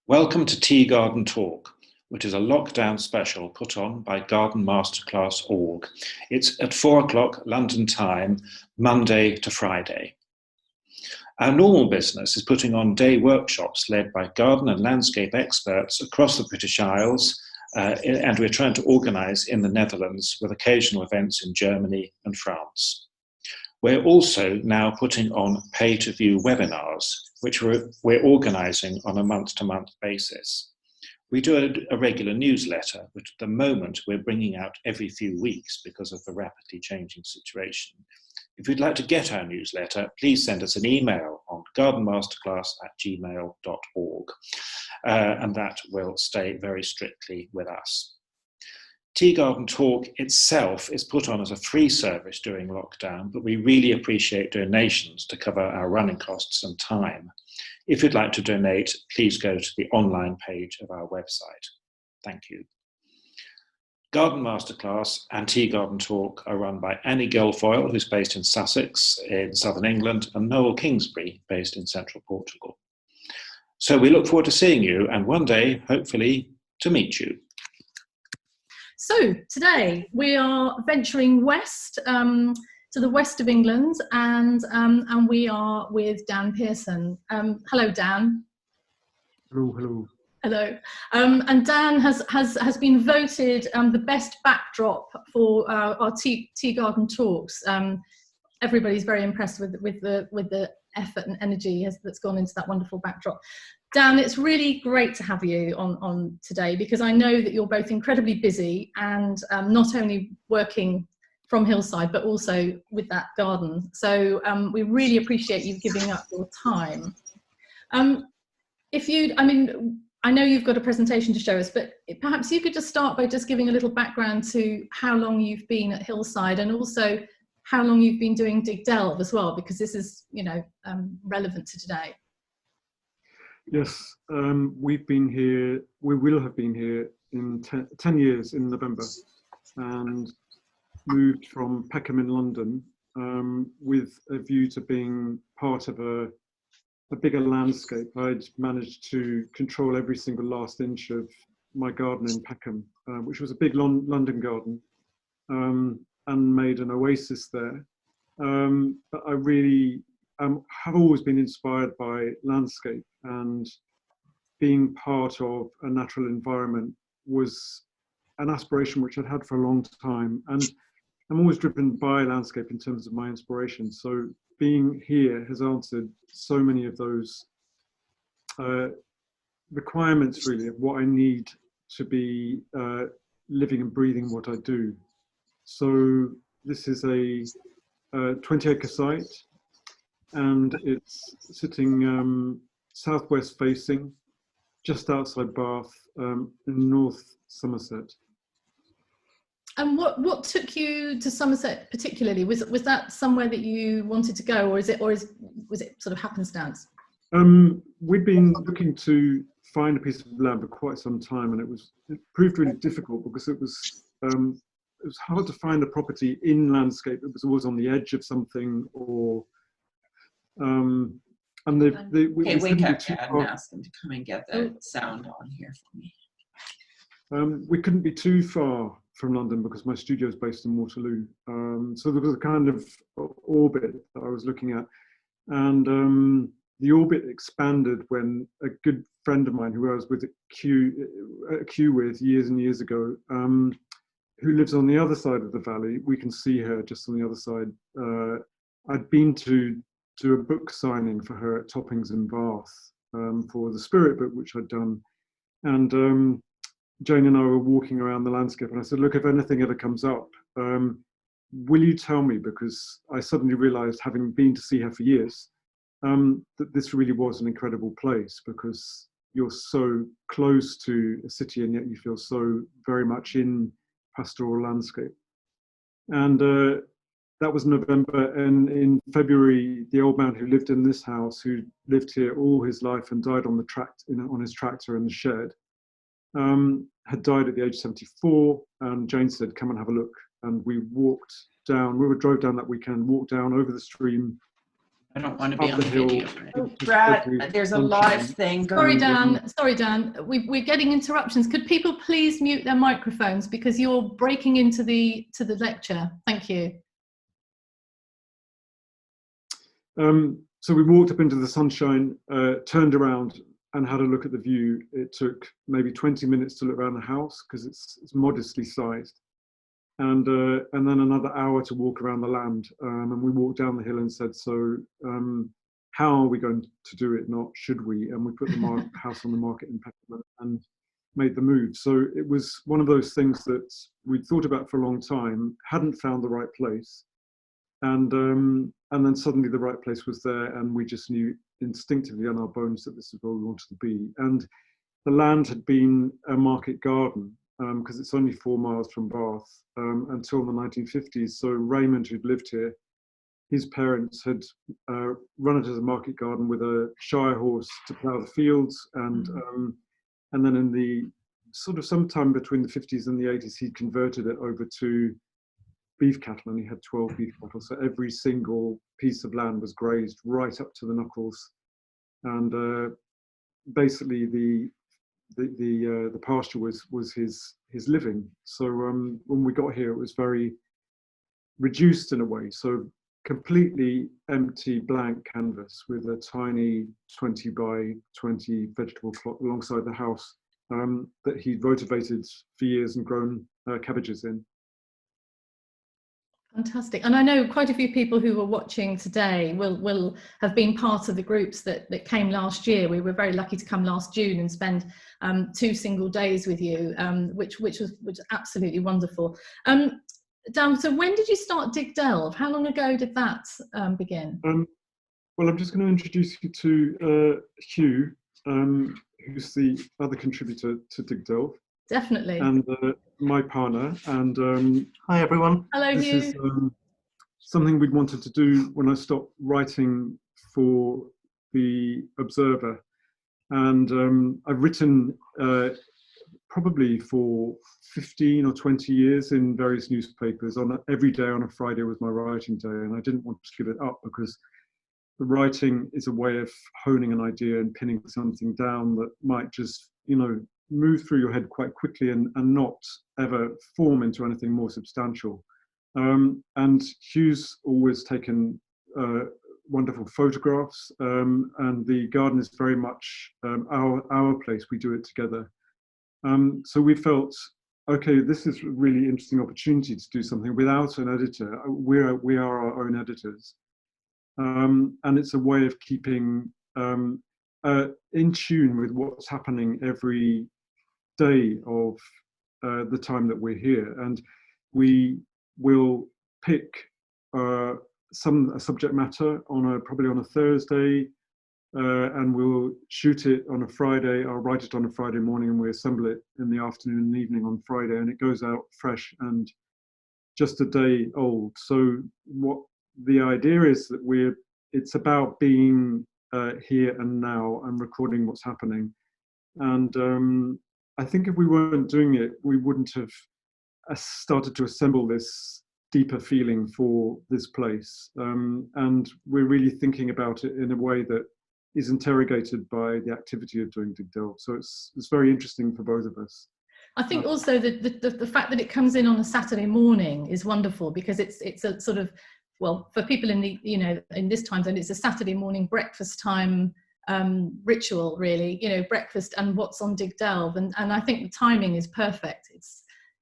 Welcome to Tea Garden Talk, which is a lockdown special put on by Garden Masterclass org. It's at 4 o'clock London time, Monday to Friday. Our normal business is putting on day workshops led by garden and landscape experts across the British Isles, and we're trying to organise in the Netherlands with occasional events in Germany and France. We're also now putting on pay-to-view webinars, which we're organising on a month-to-month basis. We do a regular newsletter, which at the moment we're bringing out every few weeks because of the rapidly changing situation. If you'd like to get our newsletter, please send us an email on gardenmasterclass@gmail.org, and that will stay very strictly with us. Tea Garden Talk itself is put on as a free service during lockdown, but we really appreciate donations to cover our running costs and time. If you'd like to donate, please go to the online page of our website. Thank you. Garden Masterclass and Tea Garden Talk are run by Annie Guilfoyle, who's based in Sussex in southern England, and Noel Kingsbury, based in central Portugal. So we look forward to seeing you and one day, hopefully, to meet you. So today we are venturing west to the west of England, and we are with Dan Pearson. Hello, Dan. Hello, hello. Hello. And Dan has been voted the best backdrop for our tea garden talks. Everybody's very impressed with the effort and energy that's gone into that wonderful backdrop. Dan, it's really great to have you on today, because I know that you're both incredibly busy and not only working from Hillside, but also with that garden. So we really appreciate you giving up your time. I know you've got a presentation to show us, but perhaps you could just start by just giving a little background to how long you've been at Hillside, and also how long you've been doing Dig Delve as well, because this is, relevant to today. Yes, we've been here, we will have been here in 10 years in November, and moved from Peckham in London with a view to being part of a bigger landscape. I'd managed to control every single last inch of my garden in Peckham, which was a big London garden, and made an oasis there. But I really have always been inspired by landscape, and being part of a natural environment was an aspiration which I'd had for a long time, and I'm always driven by landscape in terms of my inspiration. So being here has answered so many of those requirements, really, of what I need to be living and breathing what I do. So this is a 20-acre site, and it's sitting southwest facing, just outside Bath, in North Somerset. And what took you to Somerset particularly? Was that somewhere that you wanted to go, or was it sort of happenstance? We'd been looking to find a piece of land for quite some time, and it proved really difficult because it was hard to find a property in landscape. It was always on the edge of something, or Okay, wake up, Dad, and ask them to come and get the sound on here for me. We couldn't be too far from London because my studio is based in Waterloo. So there was a kind of orbit that I was looking at, and the orbit expanded when a good friend of mine, who I was with at Kew with years and years ago, who lives on the other side of the valley. We can see her just on the other side. I'd been to do a book signing for her at Toppings in Bath for the Spirit book, which I'd done. And Jane and I were walking around the landscape, and I said, look, if anything ever comes up, will you tell me? Because I suddenly realized, having been to see her for years, that this really was an incredible place, because you're so close to a city and yet you feel so very much in pastoral landscape. And that was November, and in February, the old man who lived in this house, who lived here all his life and died on his tractor in the shed, had died at the age of 74, and Jane said, come and have a look. And we drove down that weekend, walked down over the stream, I don't want to be up on the the hill. video. Right? It just Brad, every there's a sunshine. live thing Sorry, going. Dan. We're getting interruptions. Could people please mute their microphones because you're breaking into the lecture? Thank you. So we walked up into the sunshine, turned around and had a look at the view. It took maybe 20 minutes to look around the house because it's modestly sized. And then another hour to walk around the land. And we walked down the hill and said, so how are we going to do it? Not should we? And we put the house on the market in Peckham and made the move. So it was one of those things that we'd thought about for a long time, hadn't found the right place. And then suddenly the right place was there, and we just knew instinctively on our bones that this is where we wanted to be. And the land had been a market garden, because it's only 4 miles from Bath, until the 1950s. So Raymond, who'd lived here, his parents had run it as a market garden with a shire horse to plough the fields, and then in the sort of sometime between the 50s and the 80s, he converted it over to beef cattle, and he had 12 beef cattle. So every single piece of land was grazed right up to the knuckles, and basically the pasture was his living. So when we got here, it was very reduced in a way. So completely empty blank canvas with a tiny 20 by 20 vegetable plot alongside the house that he'd rotivated for years and grown cabbages in. Fantastic. And I know quite a few people who are watching today will have been part of the groups that came last year. We were very lucky to come last June and spend 2 single days with you, which was absolutely wonderful. Dan, so when did you start Dig Delve? How long ago did that begin? Well, I'm just going to introduce you to Huw, who's the other contributor to Dig Delve. Definitely. And my partner. And hi, everyone. Hello, This Huw. is something we'd wanted to do when I stopped writing for the Observer. And I've written probably for 15 or 20 years in various newspapers. Every day on a Friday was my writing day, and I didn't want to give it up because the writing is a way of honing an idea and pinning something down that might just, move through your head quite quickly and not ever form into anything more substantial. And Huw's always taken wonderful photographs, and the garden is very much our place. We do it together. So we felt, okay, this is a really interesting opportunity to do something without an editor. We are our own editors. And it's a way of keeping in tune with what's happening every day of the time that we're here. And we will pick some subject matter probably on a Thursday, and we'll shoot it on a Friday. I'll write it on a Friday morning, and we assemble it in the afternoon and evening on Friday, and it goes out fresh and just a day old. So what the idea is that it's about being here and now and recording what's happening. And I think if we weren't doing it, we wouldn't have started to assemble this deeper feeling for this place. And we're really thinking about it in a way that is interrogated by the activity of doing Dig Delve. So it's very interesting for both of us. I think also the fact that it comes in on a Saturday morning is wonderful, because it's a sort of, well, for people in in this time zone, it's a Saturday morning breakfast time ritual, really, breakfast and what's on Dig Delve, and I think the timing is perfect.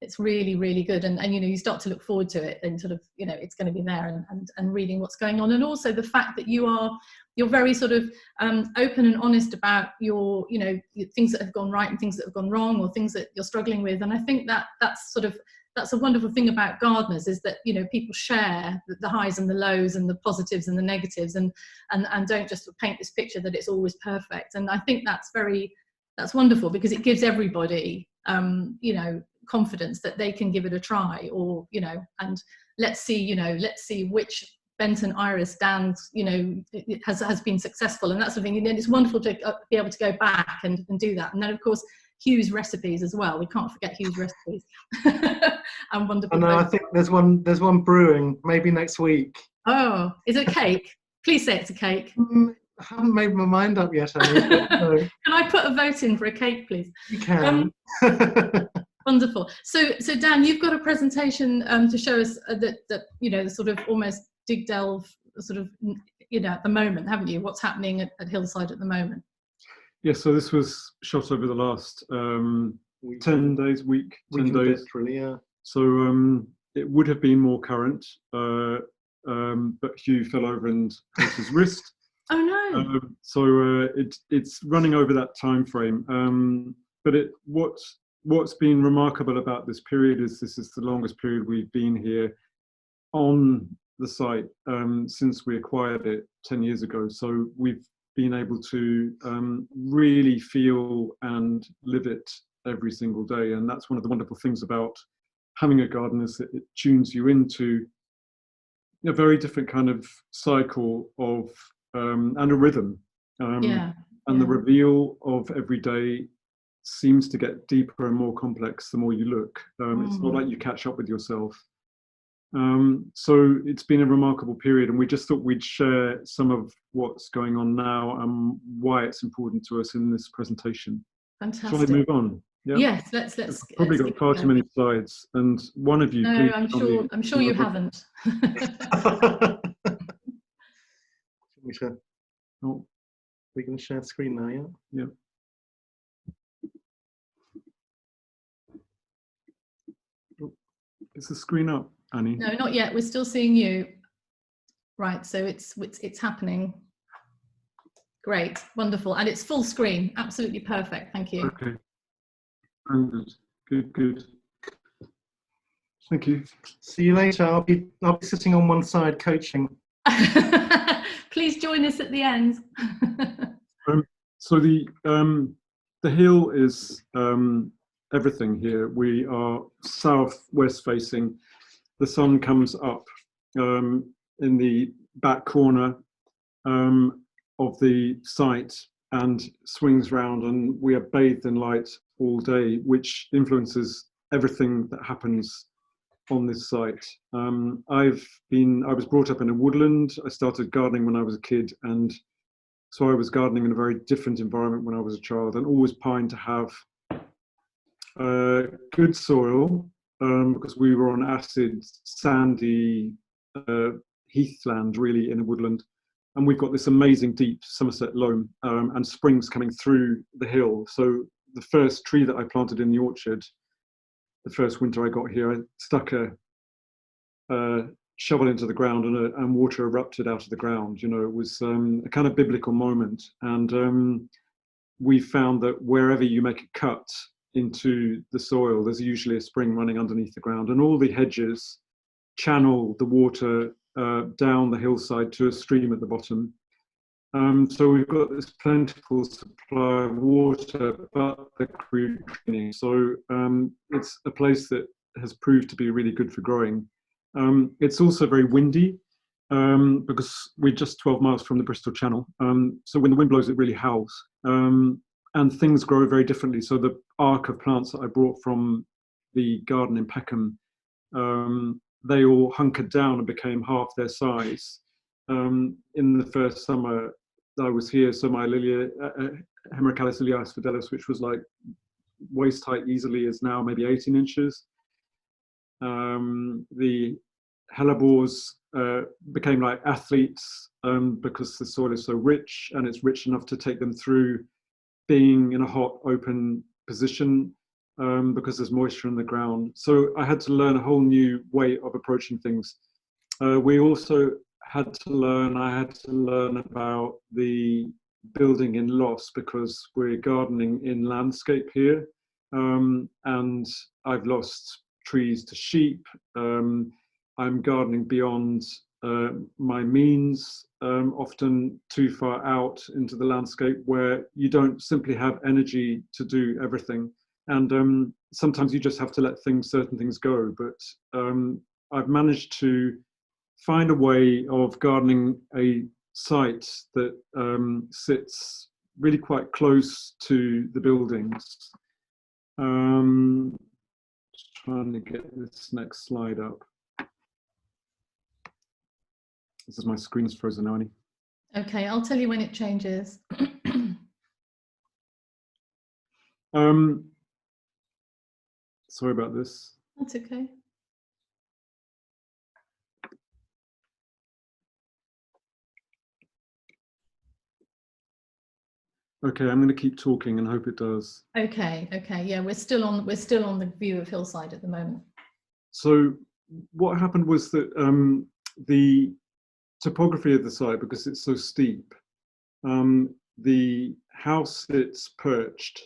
It's really, really good, and you start to look forward to it, and sort of it's going to be there, and reading what's going on, and also the fact that you're very sort of open and honest about your things that have gone right and things that have gone wrong, or things that you're struggling with. And I think that's a wonderful thing about gardeners, is that people share the highs and the lows and the positives and the negatives, and don't just paint this picture that it's always perfect. And I think that's wonderful, because it gives everybody confidence that they can give it a try, or and let's see which Benton Iris Dan has been successful, and that sort of thing. And it's wonderful to be able to go back and do that. And then of course Huw's recipes as well. We can't forget Huw's recipes. And wonderful. I know. I think there's one brewing maybe next week. Oh, is it a cake? Please say it's a cake. I haven't made my mind up yet, Annie. Can I put a vote in for a cake, please? You can. Wonderful. So Dan, you've got a presentation to show us that you know, the sort of almost dig delve sort of, you know, at the moment, haven't you? What's happening at Hillside at the moment? Yes, so this was shot over the last 10 days, week 10 days. Really, yeah. So it would have been more current, but Huw fell over and hurt his wrist. Oh no! So it's running over that time frame. But what's been remarkable about this period is this is the longest period we've been here on the site since we acquired it 10 years ago. So we've been able to really feel and live it every single day. And that's one of the wonderful things about having a garden, is that it tunes you into a very different kind of cycle of and a rhythm. And the reveal of every day seems to get deeper and more complex the more you look. It's not like you catch up with yourself. So it's been a remarkable period, and we just thought we'd share some of what's going on now and why it's important to us in this presentation. Fantastic. Shall we move on? Yeah? Yes, let's probably got far too many slides, and one of you. No, I'm sure you haven't. Oh, we're going to share screen now, yeah? Yeah. Is the screen up, Annie? No, not yet. We're still seeing you. Right, so it's happening. Great, wonderful, and it's full screen. Absolutely perfect. Thank you. Okay. Good. Thank you. See you later. I'll be sitting on one side coaching. Please join us at the end. So the hill is everything here. We are southwest facing. The sun comes up in the back corner of the site and swings round, and we are bathed in light all day, which influences everything that happens on this site. I was brought up in a woodland. I started gardening when I was a kid, and so I was gardening in a very different environment when I was a child, and always pined to have good soil, because we were on acid, sandy heathland, really, in a woodland. And we've got this amazing deep Somerset loam and springs coming through the hill. So the first tree that I planted in the orchard, the first winter I got here, I stuck a shovel into the ground, and water erupted out of the ground. You know, it was a kind of biblical moment. And we found that wherever you make a cut into the soil, there's usually a spring running underneath the ground, and all the hedges channel the water down the hillside to a stream at the bottom. So we've got this plentiful supply of water, but the crude training. So it's a place that has proved to be really good for growing. It's also very windy, because we're just 12 miles from the Bristol Channel. So when the wind blows, it really howls. And things grow very differently. So the arc of plants that I brought from the garden in Peckham, they all hunkered down and became half their size. In the first summer that I was here, so my Lilia, Hemerocallis iliaris fidelis, which was like waist height easily, is now maybe 18 inches. The hellebores became like athletes because the soil is so rich, and it's rich enough to take them through being in a hot, open position, because there's moisture in the ground. So I had to learn a whole new way of approaching things. We also I had to learn about the building in loss, because we're gardening in landscape here, and I've lost trees to sheep. I'm gardening beyond my means, often too far out into the landscape, where you don't simply have energy to do everything. And sometimes you just have to let certain things go. But I've managed to find a way of gardening a site that sits really quite close to the buildings. Just trying to get this next slide up. This is my screen's frozen now, Annie. Okay, I'll tell you when it changes. Sorry about this. That's okay. Okay, I'm going to keep talking and hope it does. Okay, okay, yeah, we're still on the view of hillside at the moment. So what happened was that the topography of the site, because it's so steep, the house sits perched,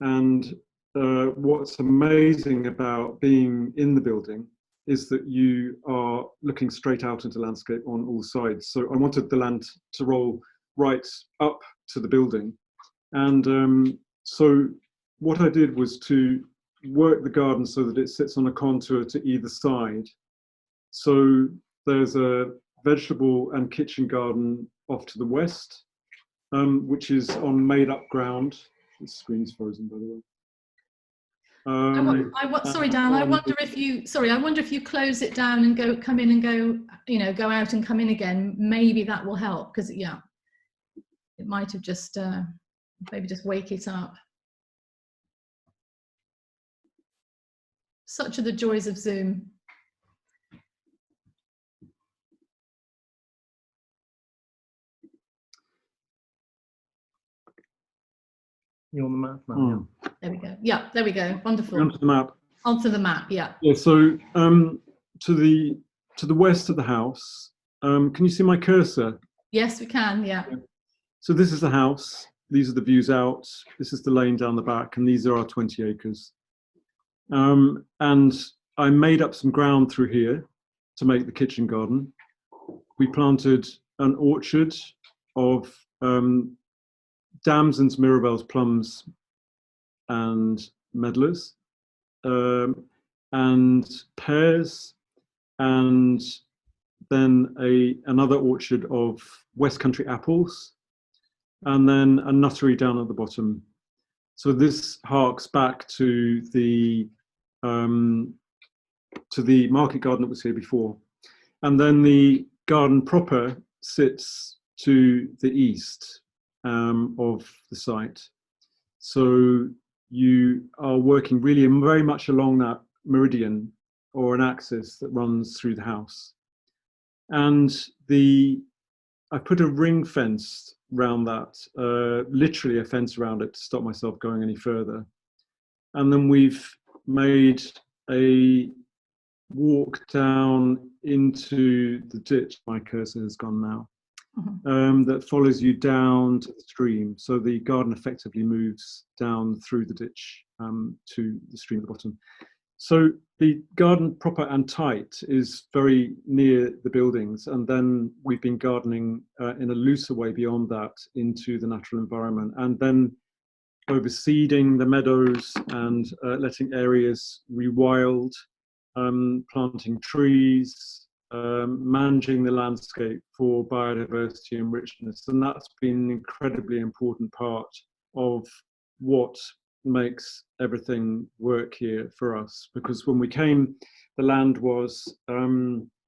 and what's amazing about being in the building is that you are looking straight out into landscape on all sides. So I wanted the land to roll right up to the building. And so what I did was to work the garden so that it sits on a contour to either side. So there's a vegetable and kitchen garden off to the west, which is on made up ground. The screen's frozen, by the way. Sorry, Dan. I wonder if you close it down and come in and go out and come in again. Maybe that will help, because yeah, it might have just maybe just wake it up. Such are the joys of Zoom. You're on the map now. Yeah. There we go. Yeah, there we go. Wonderful. Onto the map. Onto the map. Yeah. Yeah. So to the west of the house, can you see my cursor? Yes, we can. Yeah. So this is the house. These are the views out. This is the lane down the back, and these are our 20 acres. And I made up some ground through here to make the kitchen garden. We planted an orchard of damsons, mirabelles, plums, and medlers, and pears, and then another orchard of West Country apples, and then a nuttery down at the bottom. So this harks back to the market garden that was here before. And then the garden proper sits to the east of the site. So you are working really very much along that meridian, or an axis that runs through the house. And I put a ring fence around that, literally a fence around it to stop myself going any further. And then we've made a walk down into the ditch, my cursor has gone now, that follows you down to the stream. So the garden effectively moves down through the ditch to the stream at the bottom. So the garden proper and tight is very near the buildings, and then we've been gardening in a looser way beyond that into the natural environment, and then overseeding the meadows and letting areas rewild, planting trees, managing the landscape for biodiversity and richness. And that's been an incredibly important part of what makes everything work here for us, because when we came, the land was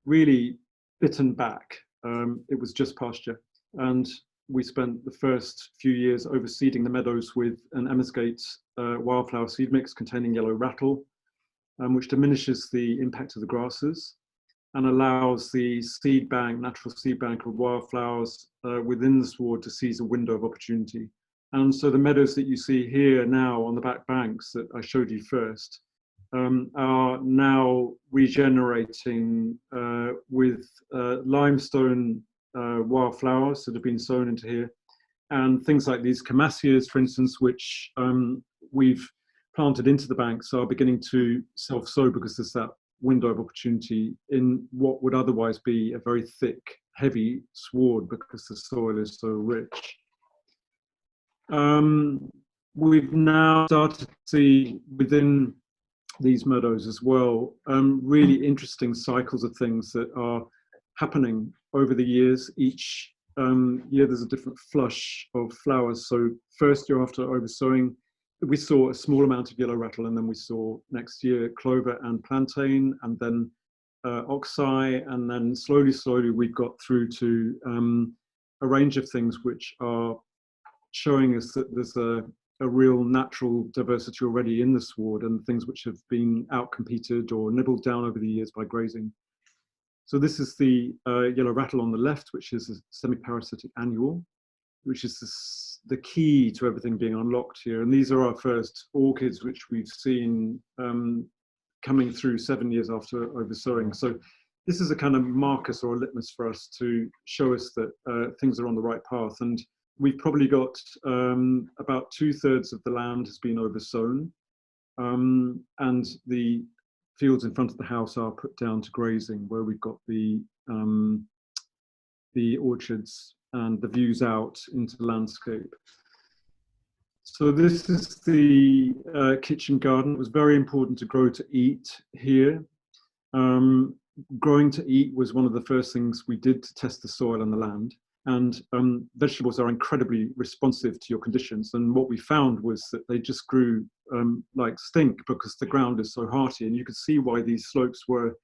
really bitten back. It was just pasture, and we spent the first few years overseeding the meadows with an Emmersgate wildflower seed mix containing yellow rattle, which diminishes the impact of the grasses and allows the seed bank, natural seed bank of wildflowers within the sward to seize a window of opportunity. And so the meadows that you see here now on the back banks that I showed you first are now regenerating with limestone wildflowers that have been sown into here, and things like these Camasias, for instance, which we've planted into the banks, are beginning to self-sow because there's that window of opportunity in what would otherwise be a very thick, heavy sward because the soil is so rich. We've now started to see within these meadows as well really interesting cycles of things that are happening over the years. Each year there's a different flush of flowers. So first year after oversowing, we saw a small amount of yellow rattle, and then we saw next year clover and plantain, and then oxeye, and then slowly we've got through to a range of things which are showing us that there's a real natural diversity already in the sward, and things which have been outcompeted or nibbled down over the years by grazing. So this is the yellow rattle on the left, which is a semi-parasitic annual, which is the key to everything being unlocked here. And these are our first orchids, which we've seen coming through 7 years after oversowing. So this is a kind of marcus or a litmus for us to show us that things are on the right path. And we've probably got about 2/3 of the land has been oversown, and the fields in front of the house are put down to grazing, where we've got the orchards and the views out into the landscape. So this is the kitchen garden. It was very important to grow to eat here. Growing to eat was one of the first things we did to test the soil and the land. And vegetables are incredibly responsive to your conditions. And what we found was that they just grew like stink, because the ground is so hearty. And you could see why these slopes were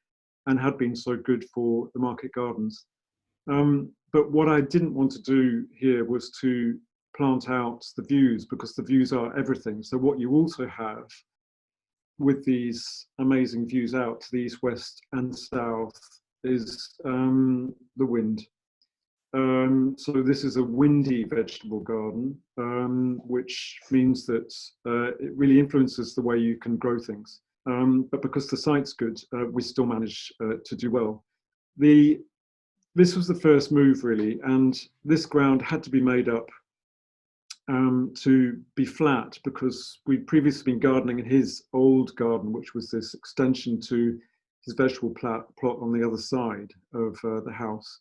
and had been so good for the market gardens. But what I didn't want to do here was to plant out the views, because the views are everything. So what you also have with these amazing views out to the east, west and south is the wind. So this is a windy vegetable garden, which means that it really influences the way you can grow things. But because the site's good, we still manage to do well. This was the first move, really, and this ground had to be made up to be flat, because we'd previously been gardening in his old garden, which was this extension to his vegetable plot on the other side of the house.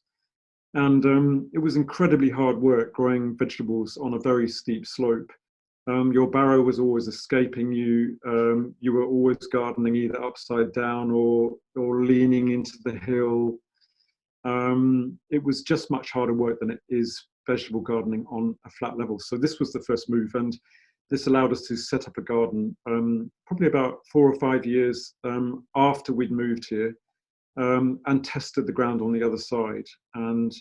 And it was incredibly hard work growing vegetables on a very steep slope. Your barrow was always escaping you. You were always gardening either upside down or leaning into the hill. It was just much harder work than it is vegetable gardening on a flat level. So this was the first move, and this allowed us to set up a garden probably about 4 or 5 years after we'd moved here, and tested the ground on the other side. And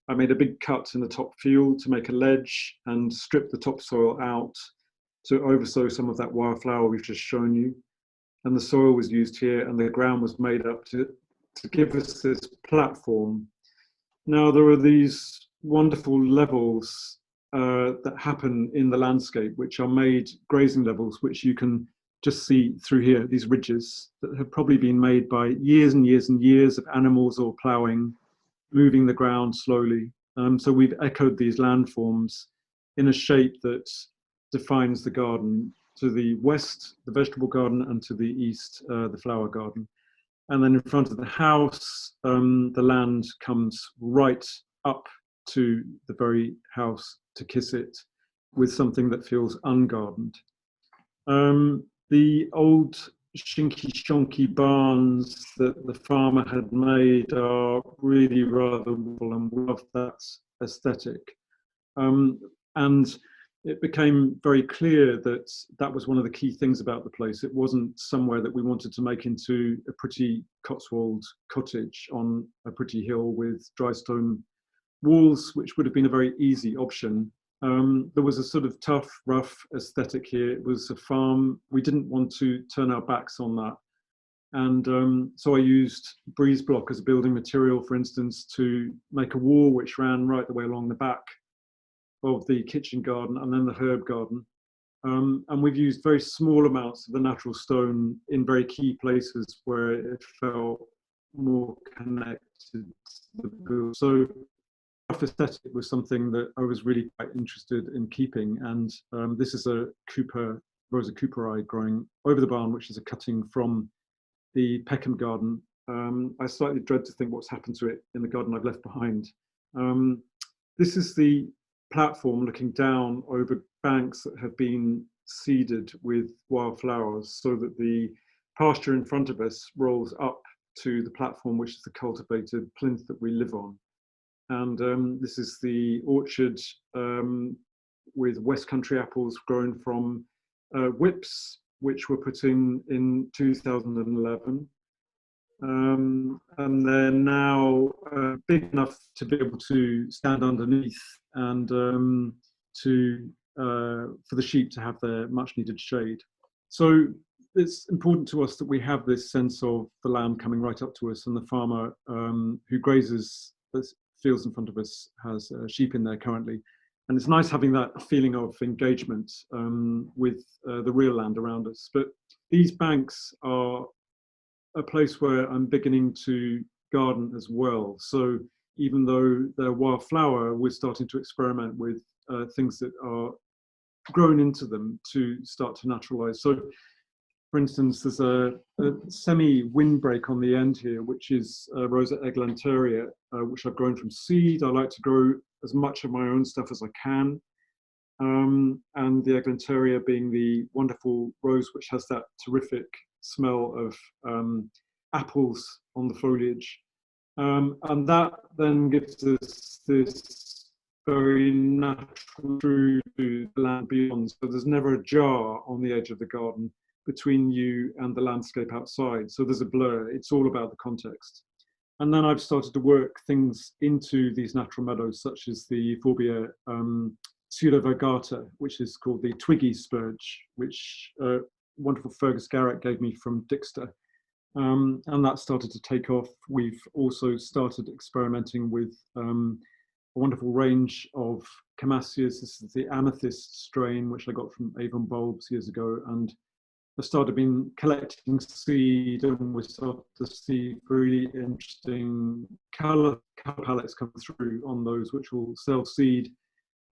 I made a big cut in the top field to make a ledge and strip the topsoil out to oversow some of that wildflower we've just shown you. And the soil was used here, and the ground was made up to give us this platform. Now there are these wonderful levels that happen in the landscape, which are made grazing levels, which you can just see through here, these ridges that have probably been made by years and years and years of animals or ploughing, moving the ground slowly. So we've echoed these landforms in a shape that defines the garden. To the west, the vegetable garden, and to the east, the flower garden. And then in front of the house, the land comes right up to the very house to kiss it with something that feels ungardened. The old shinky shonky barns that the farmer had made are really rather wonderful, and we love that aesthetic. And it became very clear that that was one of the key things about the place. It wasn't somewhere that we wanted to make into a pretty Cotswold cottage on a pretty hill with dry stone walls, which would have been a very easy option. There was a sort of tough, rough aesthetic here. It was a farm. We didn't want to turn our backs on that. And so I used breeze block as a building material, for instance, to make a wall which ran right the way along the back of the kitchen garden and then the herb garden. And we've used very small amounts of the natural stone in very key places where it felt more connected to the build. So rough aesthetic was something that I was really quite interested in keeping. And this is a Rosa Cooperi growing over the barn, which is a cutting from the Peckham garden. I slightly dread to think what's happened to it in the garden I've left behind. This is the platform looking down over banks that have been seeded with wildflowers, so that the pasture in front of us rolls up to the platform, which is the cultivated plinth that we live on. And this is the orchard with West Country apples grown from whips, which were put in 2011. and they're now big enough to be able to stand underneath and for the sheep to have their much needed shade. So it's important to us that we have this sense of the land coming right up to us, and the farmer who grazes the fields in front of us has sheep in there currently. And it's nice having that feeling of engagement with the real land around us. But these banks are a place where I'm beginning to garden as well. So even though they're wildflower, we're starting to experiment with things that are grown into them to start to naturalize. So for instance, there's a semi-windbreak on the end here, which is Rosa eglanteria, which I've grown from seed. I like to grow as much of my own stuff as I can. And the eglanteria being the wonderful rose, which has that terrific smell of apples on the foliage. And that then gives us this very natural through to the land beyond. So there's never a jar on the edge of the garden between you and the landscape outside. So there's a blur. It's all about the context. And then I've started to work things into these natural meadows, such as the Forbia pseudovirgata, which is called the Twiggy Spurge, which wonderful Fergus Garrett gave me from Dixter. And that started to take off. We've also started experimenting with a wonderful range of Camassias. This is the amethyst strain, which I got from Avon Bulbs years ago. And I started been collecting seed, and we started to see really interesting colour palettes come through on those, which will sell seed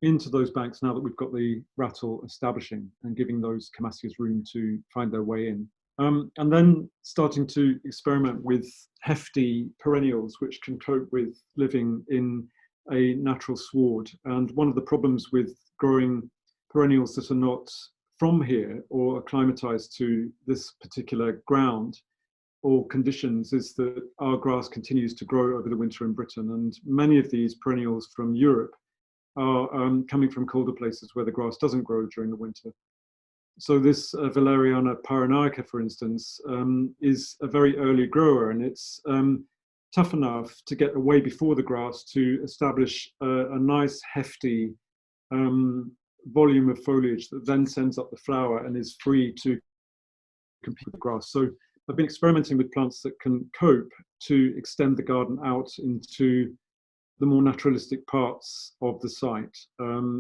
into those banks now that we've got the rattle establishing and giving those Camassias room to find their way in. And then starting to experiment with hefty perennials, which can cope with living in a natural sward. And one of the problems with growing perennials that are not from here or acclimatized to this particular ground or conditions is that our grass continues to grow over the winter in Britain. And many of these perennials from Europe are coming from colder places where the grass doesn't grow during the winter. So this Valeriana pyrenaica, for instance, is a very early grower, and it's tough enough to get away before the grass to establish a nice hefty volume of foliage that then sends up the flower and is free to compete with the grass. So I've been experimenting with plants that can cope to extend the garden out into the more naturalistic parts of the site.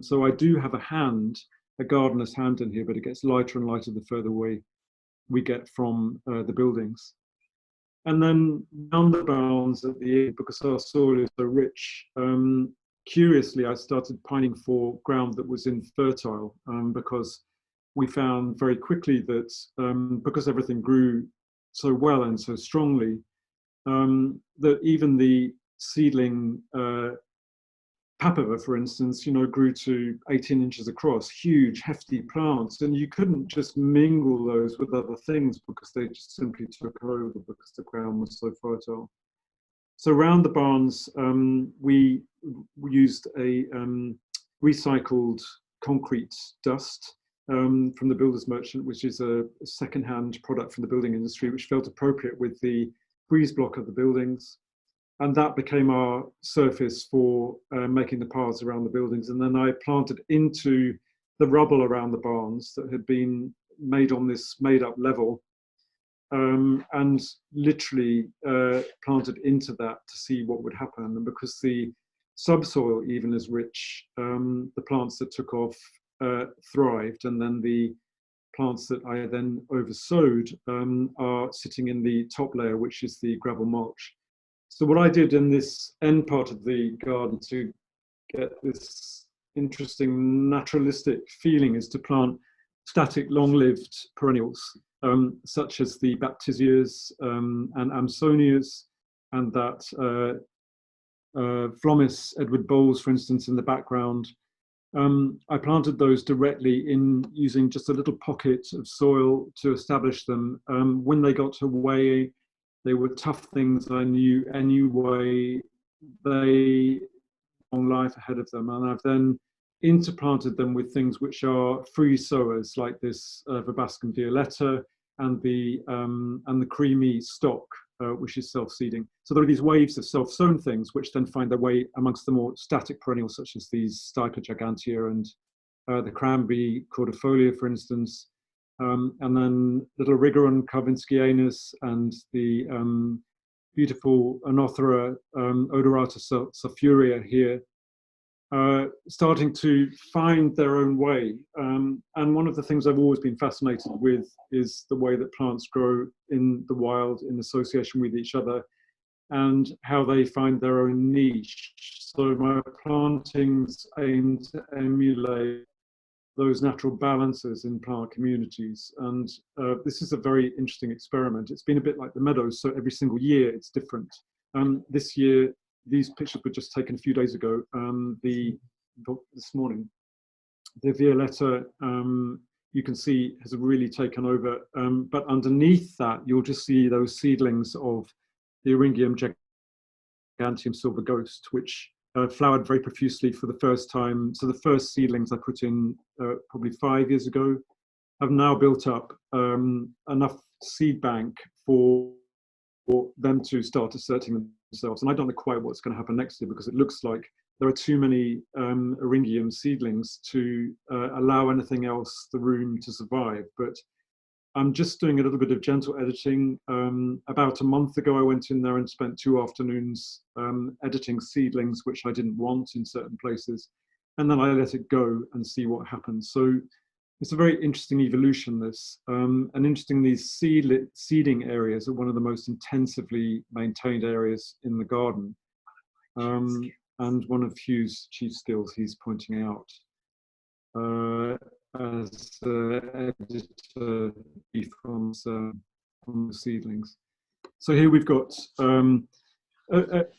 So I do have a gardener's hand in here, but it gets lighter and lighter the further away we get from the buildings. And then down the bounds at the end, because our soil is so rich, curiously, I started pining for ground that was infertile, because we found very quickly that because everything grew so well and so strongly, that even the seedling papaver, for instance, grew to 18 inches across, huge, hefty plants, and you couldn't just mingle those with other things because they just simply took over because the ground was so fertile. So around the barns, we used a recycled concrete dust from the builder's merchant, which is a second-hand product from the building industry, which felt appropriate with the breeze block of the buildings. And that became our surface for making the paths around the buildings. And then I planted into the rubble around the barns that had been made on this made-up level, and literally planted into that to see what would happen. And because the subsoil even is rich, the plants that took off thrived, and then the plants that I then oversowed are sitting in the top layer, which is the gravel mulch. So what I did in this end part of the garden to get this interesting naturalistic feeling is to plant static long-lived perennials, such as the Baptisias and Amsonias, and that Phlomis Edward Bowles, for instance, in the background. I planted those directly in using just a little pocket of soil to establish them. When they got away, they were tough things I knew anyway. They long life ahead of them, and I've then interplanted them with things which are free sowers, like this Verbascum violetta and the creamy stock which is self-seeding. So there are these waves of self-sown things which then find their way amongst the more static perennials, such as these Stipa gigantea and the cranberry cordifolia, for instance, and then little Rigoron carvinskianus and the beautiful Anothera odorata sulfurea here, starting to find their own way. And one of the things I've always been fascinated with is the way that plants grow in the wild in association with each other and how they find their own niche. So my plantings aim to emulate those natural balances in plant communities. And this is a very interesting experiment. It's been a bit like the meadows, so every single year it's different. This year, these pictures were just taken a few days ago, this morning. The Violetta, you can see, has really taken over, but underneath that, you'll just see those seedlings of the Eryngium giganteum silver ghost, which flowered very profusely for the first time. So the first seedlings I put in probably 5 years ago have now built up enough seed bank for them to start asserting themselves. And I don't know quite what's going to happen next year, because it looks like there are too many Eryngium seedlings to allow anything else the room to survive. But I'm just doing a little bit of gentle editing. About a month ago, I went in there and spent 2 afternoons editing seedlings, which I didn't want in certain places. And then I let it go and see what happens. So it's a very interesting evolution, this. And interesting, these seeding areas are one of the most intensively maintained areas in the garden. And one of Huw's chief skills he's pointing out. As editor from the seedlings. So here we've got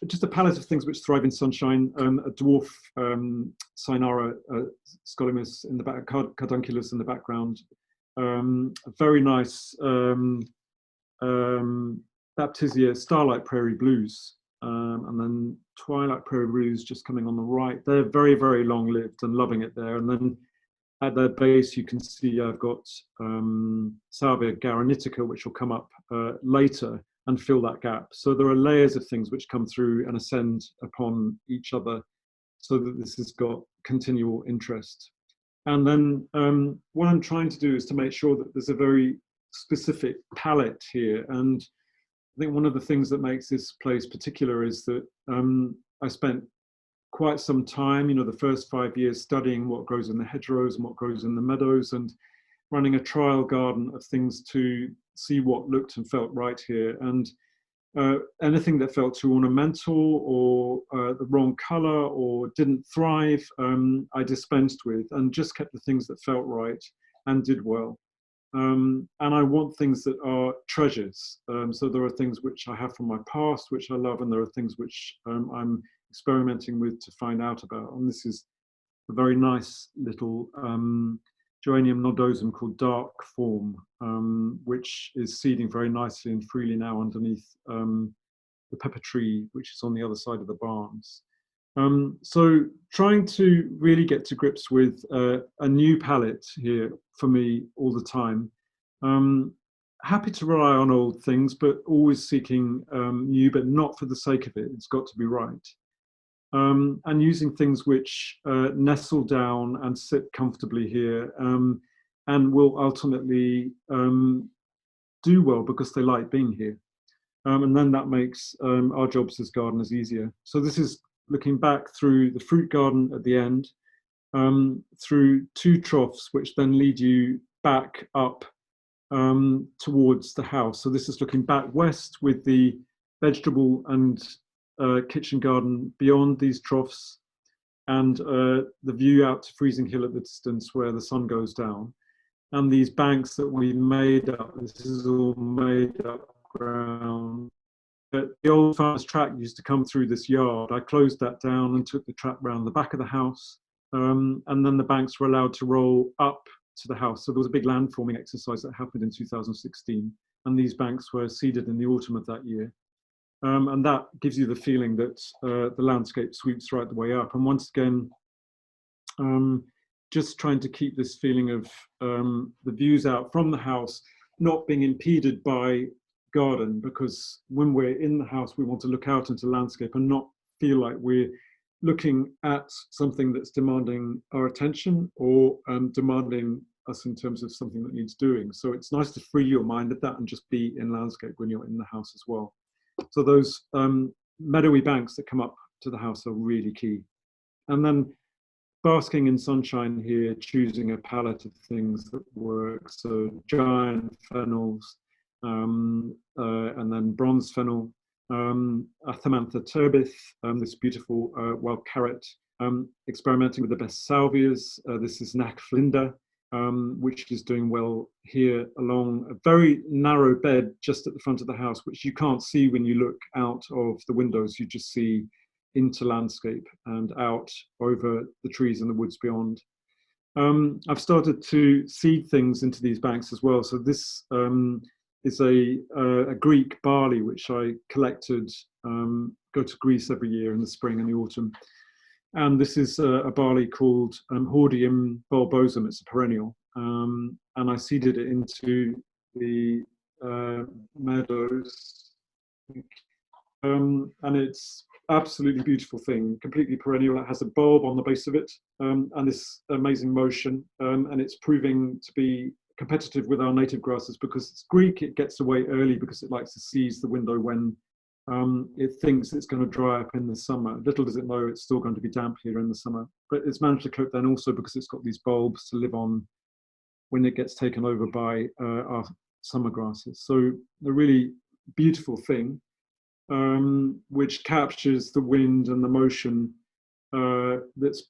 just a palette of things which thrive in sunshine. A dwarf Cynara scolimus in the back, cardunculus in the background. A very nice Baptisia starlight prairie blues, and then twilight prairie blues just coming on the right. They're very, very long lived and loving it there. And then at their base, you can see I've got Salvia garanitica, which will come up later and fill that gap. So there are layers of things which come through and ascend upon each other, so that this has got continual interest. And then what I'm trying to do is to make sure that there's a very specific palette here. And I think one of the things that makes this place particular is that I spent quite some time, the first 5 years, studying what grows in the hedgerows and what grows in the meadows, and running a trial garden of things to see what looked and felt right here. And anything that felt too ornamental or the wrong color or didn't thrive, I dispensed with and just kept the things that felt right and did well. And I want things that are treasures. So there are things which I have from my past, which I love, and there are things which I'm experimenting with to find out about. And this is a very nice little Geranium nodosum called Dark Form, which is seeding very nicely and freely now underneath the pepper tree, which is on the other side of the barns. So trying to really get to grips with a new palette here for me all the time. Happy to rely on old things, but always seeking new, but not for the sake of it. It's got to be right. And using things which nestle down and sit comfortably here, and will ultimately do well because they like being here. And then that makes our jobs as gardeners easier. So this is looking back through the fruit garden at the end, through 2 troughs, which then lead you back up towards the house. So this is looking back west with the vegetable and kitchen garden beyond these troughs, and the view out to Freezing Hill at the distance where the sun goes down. And these banks that we made up, this is all made up ground. But the old farmer's track used to come through this yard. I closed that down and took the track round the back of the house. And then the banks were allowed to roll up to the house. So there was a big landforming exercise that happened in 2016. And these banks were seeded in the autumn of that year. And that gives you the feeling that the landscape sweeps right the way up. And once again, just trying to keep this feeling of the views out from the house not being impeded by garden, because when we're in the house, we want to look out into landscape and not feel like we're looking at something that's demanding our attention or demanding us in terms of something that needs doing. So it's nice to free your mind of that and just be in landscape when you're in the house as well. So those meadowy banks that come up to the house are really key. And then basking in sunshine here, choosing a palette of things that work. So giant fennels, and then bronze fennel, Athamantha turbith, this beautiful wild carrot, experimenting with the best salvias. This is Nackflinda, which is doing well here along a very narrow bed just at the front of the house, which you can't see when you look out of the windows. You just see into landscape and out over the trees and the woods beyond. I've started to seed things into these banks as well. So this is a Greek barley, which I collected, go to Greece every year in the spring and the autumn. And this is a barley called Hordeum bulbosum. It's a perennial. And I seeded it into the meadows. And it's absolutely beautiful thing, completely perennial. It has a bulb on the base of it, and this amazing motion, and it's proving to be competitive with our native grasses because it's Greek. It gets away early because it likes to seize the window when it thinks it's going to dry up in the summer. Little does it know it's still going to be damp here in the summer, but it's managed to cope then also because it's got these bulbs to live on when it gets taken over by our summer grasses. So a really beautiful thing, which captures the wind and the motion, that's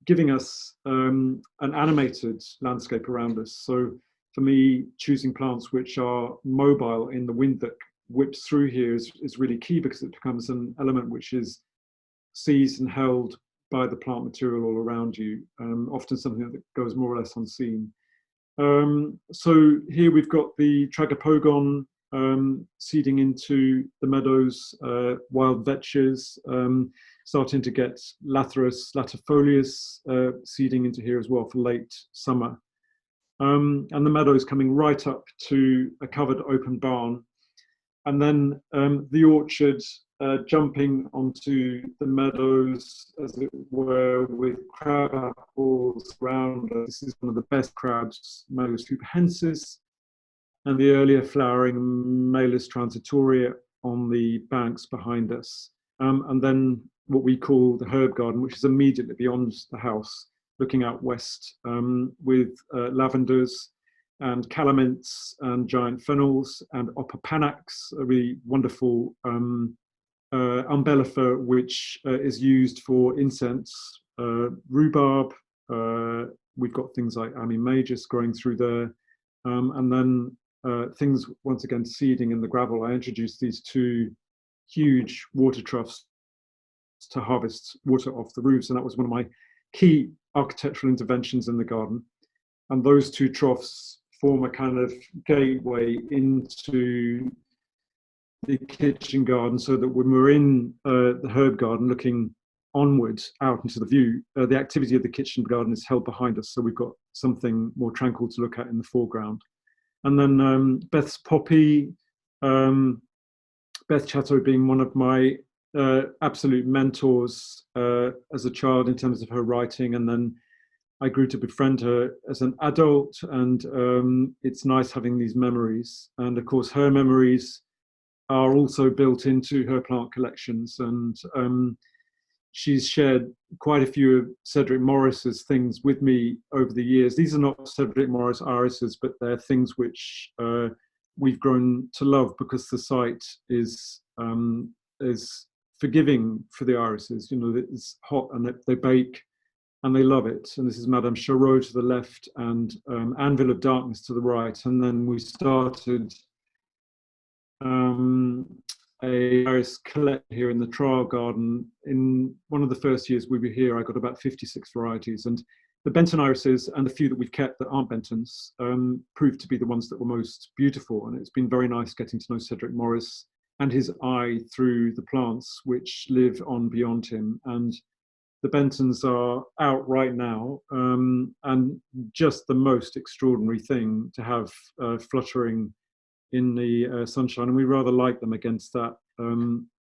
giving us an animated landscape around us. So for me, choosing plants which are mobile in the wind that whips through here is really key, because it becomes an element which is seized and held by the plant material all around you, often something that goes more or less unseen. So here we've got the Tragopogon seeding into the meadows, wild vetches, starting to get Lathyrus latifolius seeding into here as well for late summer. And the meadows coming right up to a covered open barn. And then the orchard jumping onto the meadows, as it were, with crab apples around us. This is one of the best crabs, Malus hupensis, and the earlier flowering Malus transitoria on the banks behind us. And then what we call the herb garden, which is immediately beyond the house, looking out west, with lavenders and calamints and giant fennels and opopanax, a really wonderful umbellifer, which is used for incense, rhubarb. We've got things like Amimajus growing through there, and then things once again seeding in the gravel. I introduced these two huge water troughs to harvest water off the roofs, and that was one of my key architectural interventions in the garden. And those two troughs form a kind of gateway into the kitchen garden, so that when we're in the herb garden looking onwards out into the view, the activity of the kitchen garden is held behind us, so we've got something more tranquil to look at in the foreground. And then Beth's poppy, Beth Chatto being one of my absolute mentors as a child in terms of her writing, and then I grew to befriend her as an adult, and it's nice having these memories. And of course, her memories are also built into her plant collections, and she's shared quite a few of Cedric Morris's things with me over the years. These are not Cedric Morris irises, but they're things which we've grown to love because the site is forgiving for the irises. You know, it's hot and they bake and they love it. And this is Madame Charot to the left and Anvil of Darkness to the right. And then we started a iris collect here in the trial garden. In one of the first years we were here, I got about 56 varieties, and the Benton irises and the few that we've kept that aren't Bentons proved to be the ones that were most beautiful. And it's been very nice getting to know Cedric Morris and his eye through the plants which live on beyond him. And the Bentons are out right now, and just the most extraordinary thing to have fluttering in the sunshine, and we rather like them against that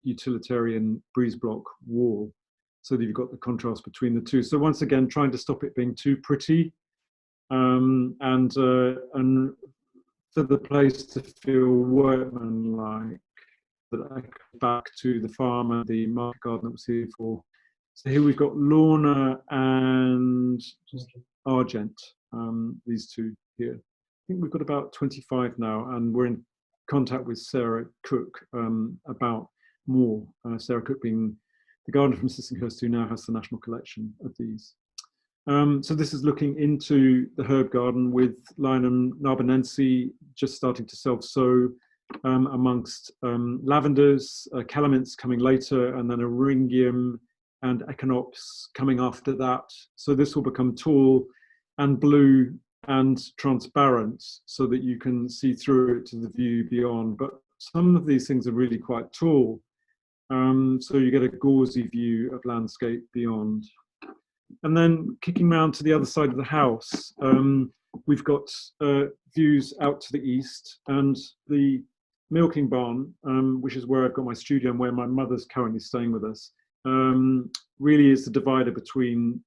utilitarian breeze block wall, so that you've got the contrast between the two. So once again, trying to stop it being too pretty, and for the place to feel workmanlike, that I come back to the farm and the market garden that was here for. So here we've got Lorna and Argent, these two here. I think we've got about 25 now, and we're in contact with Sarah Cook about more. Sarah Cook being the gardener from Sissinghurst who now has the national collection of these. So this is looking into the herb garden with Linum narbonense just starting to self-sow amongst lavenders, calamints coming later, and then eryngium and echinops coming after that. So this will become tall and blue and transparent so that you can see through it to the view beyond. But some of these things are really quite tall. So you get a gauzy view of landscape beyond. And then kicking round to the other side of the house, we've got views out to the east, and the milking barn, which is where I've got my studio and where my mother's currently staying with us, really is the divider between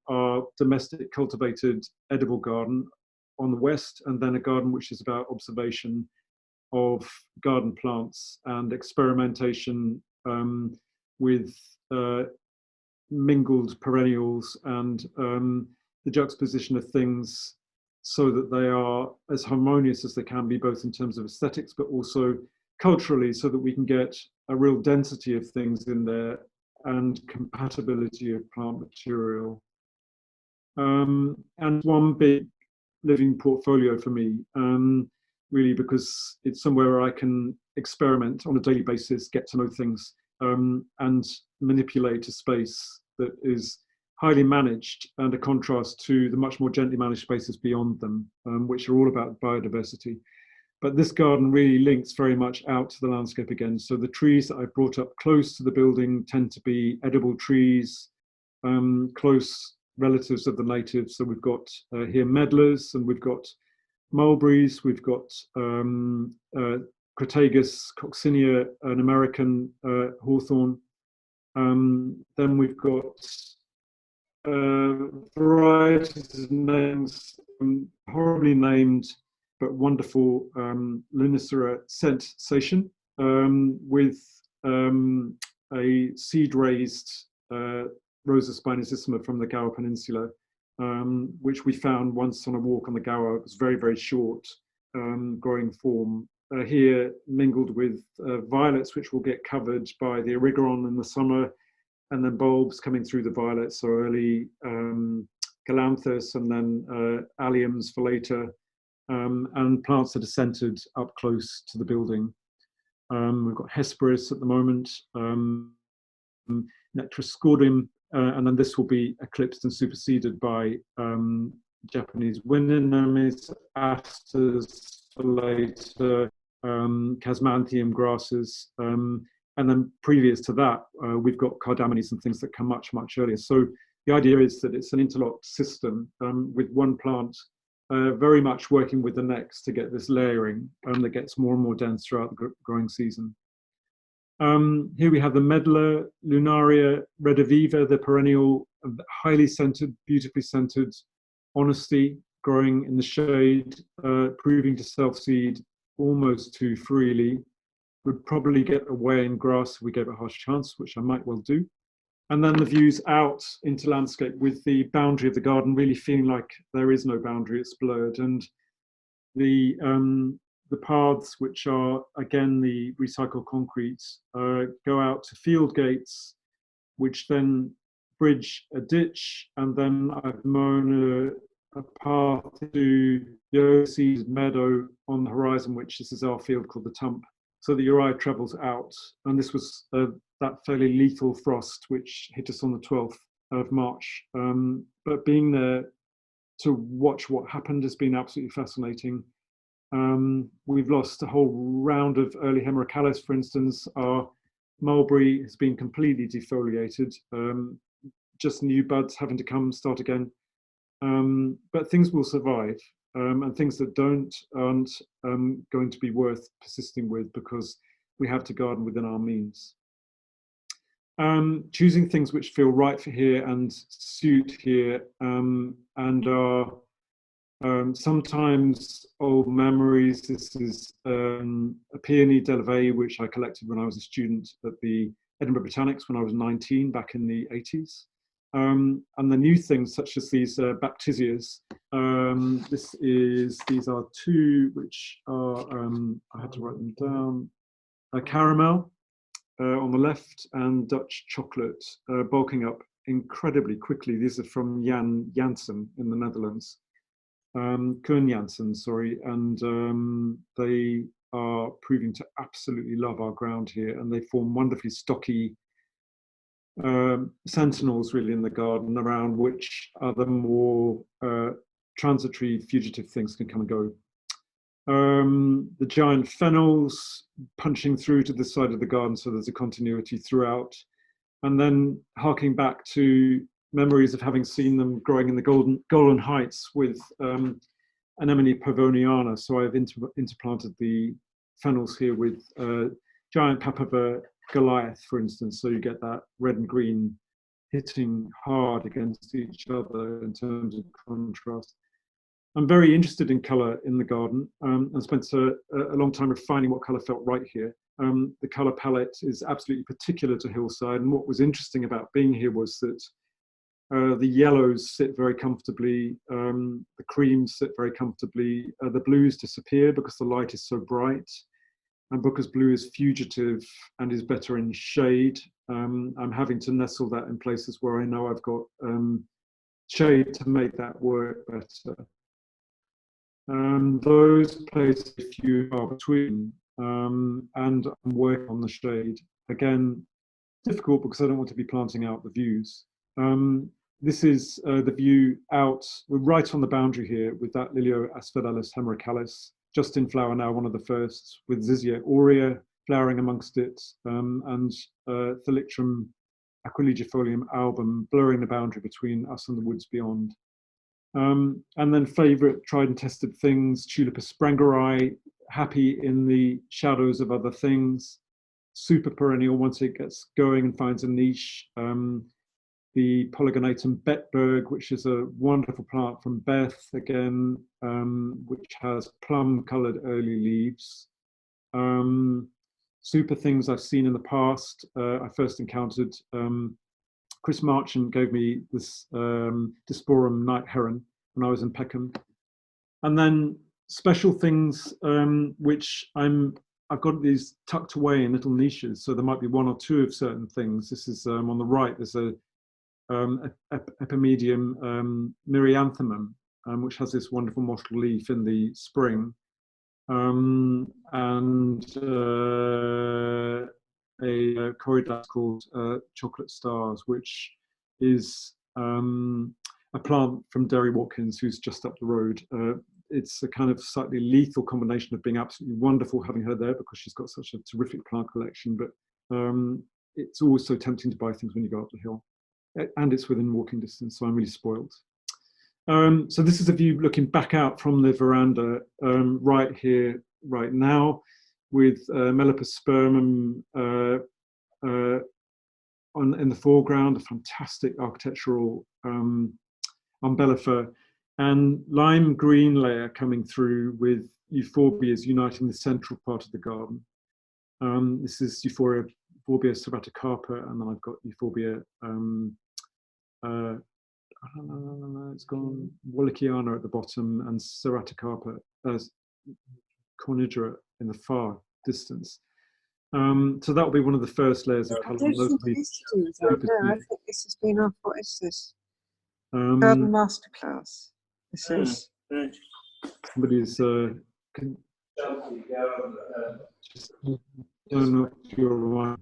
our domestic cultivated edible garden on the west, and then a garden which is about observation of garden plants and experimentation with mingled perennials and the juxtaposition of things so that they are as harmonious as they can be, both in terms of aesthetics but also culturally, so that we can get a real density of things in there and compatibility of plant material. And one big living portfolio for me, really, because it's somewhere where I can experiment on a daily basis, get to know things, and manipulate a space that is highly managed, and a contrast to the much more gently managed spaces beyond them, which are all about biodiversity. But this garden really links very much out to the landscape again. So the trees that I brought up close to the building tend to be edible trees, close relatives of the natives. So we've got here medlars, and we've got mulberries, we've got Crataegus coccinea, an American hawthorn. Then we've got varieties of names, horribly named but wonderful, Lunaria sensation, with a seed-raised Rosa spinosissima from the Gower Peninsula, which we found once on a walk on the Gower. It was very, very short growing form. Here mingled with violets, which will get covered by the erigeron in the summer, and then bulbs coming through the violets, so early galanthus, and then alliums for later, and plants that are centered up close to the building. We've got Hesperus at the moment, Nectroscordium, and then this will be eclipsed and superseded by Japanese wind anemones, asters for later, Casmantium grasses, and then previous to that, we've got cardamines and things that come much, much earlier. So the idea is that it's an interlocked system with one plant very much working with the next to get this layering that gets more and more dense throughout the growing season. Here we have the Medler, Lunaria, Red Aviva, the perennial, highly scented, beautifully scented, honesty, growing in the shade, proving to self-seed almost too freely. Would probably get away in grass if we gave it a harsh chance, which I might well do. And then the views out into landscape with the boundary of the garden really feeling like there is no boundary, it's blurred. And the paths, which are again the recycled concrete, go out to field gates, which then bridge a ditch, and then I've mown a path to the overseas meadow on the horizon, which this is our field called the Tump, so that your eye travels out. And this was that fairly lethal frost which hit us on the 12th of March. But being there to watch what happened has been absolutely fascinating. We've lost a whole round of early Hemerocallis, for instance. Our mulberry has been completely defoliated, just new buds having to come start again. But things will survive. and things that aren't going to be worth persisting with because we have to garden within our means. Choosing things which feel right for here and suit here, and are sometimes old memories. This is a peony d'Elevée, which I collected when I was a student at the Edinburgh Botanics when I was 19 back in the 80s. And the new things such as these Baptisias. These are two which are, I had to write them down, caramel on the left and Dutch chocolate, bulking up incredibly quickly. These are from Jan Janssen in the Netherlands. Koen Janssen, sorry, and they are proving to absolutely love our ground here, and they form wonderfully stocky sentinels really in the garden, around which other more transitory fugitive things can come and go. The giant fennels punching through to this side of the garden, so there's a continuity throughout, and then harking back to memories of having seen them growing in the Golan Heights with Anemone pavoniana. So I've interplanted the fennels here with giant Papaver Goliath, for instance. So you get that red and green hitting hard against each other in terms of contrast. I'm very interested in colour in the garden, and spent a long time refining what colour felt right here. The colour palette is absolutely particular to Hillside, and what was interesting about being here was that the yellows sit very comfortably, the creams sit very comfortably, the blues disappear because the light is so bright, and because blue is fugitive and is better in shade. I'm having to nestle that in places where I know I've got shade to make that work better. Those places few are between, and I'm working on the shade. Again, difficult because I don't want to be planting out the views. This is the view out, we're right on the boundary here with that Lilio asphedalis hemerocallis, just in flower now, one of the first, with Zizia aurea flowering amongst it, and Thalictrum aquilegifolium album blurring the boundary between us and the woods beyond. And then favourite tried and tested things, Tulipa sprangeri, happy in the shadows of other things, super perennial once it gets going and finds a niche. The Polygonatum Betberg, which is a wonderful plant from Beth, again, which has plum-coloured early leaves. Super things I've seen in the past. I first encountered Chris Marchant gave me this Disporum night heron when I was in Peckham. And then special things which I've got these tucked away in little niches, so there might be one or two of certain things. This is on the right, there's a epimedium myrianthemum, which has this wonderful mottled leaf in the spring, and a corydalis called Chocolate Stars, which is a plant from Derry Watkins, who's just up the road. It's a kind of slightly lethal combination of being absolutely wonderful having her there because she's got such a terrific plant collection, but it's always so tempting to buy things when you go up the hill. And it's within walking distance, so I'm really spoiled. So this is a view looking back out from the veranda right here, right now, with Melopspermum in the foreground, a fantastic architectural umbellifer, and lime green layer coming through with euphorbias uniting the central part of the garden. This is Euphorbia serraticarpa, and then I've got Euphorbia, it's gone, Wallackiana at the bottom, and serraticarpa as cornigera in the far distance. So that will be one of the first layers of colour. I think this has been off. What is this? Garden Masterclass. This is. Somebody's just don't know if you're right.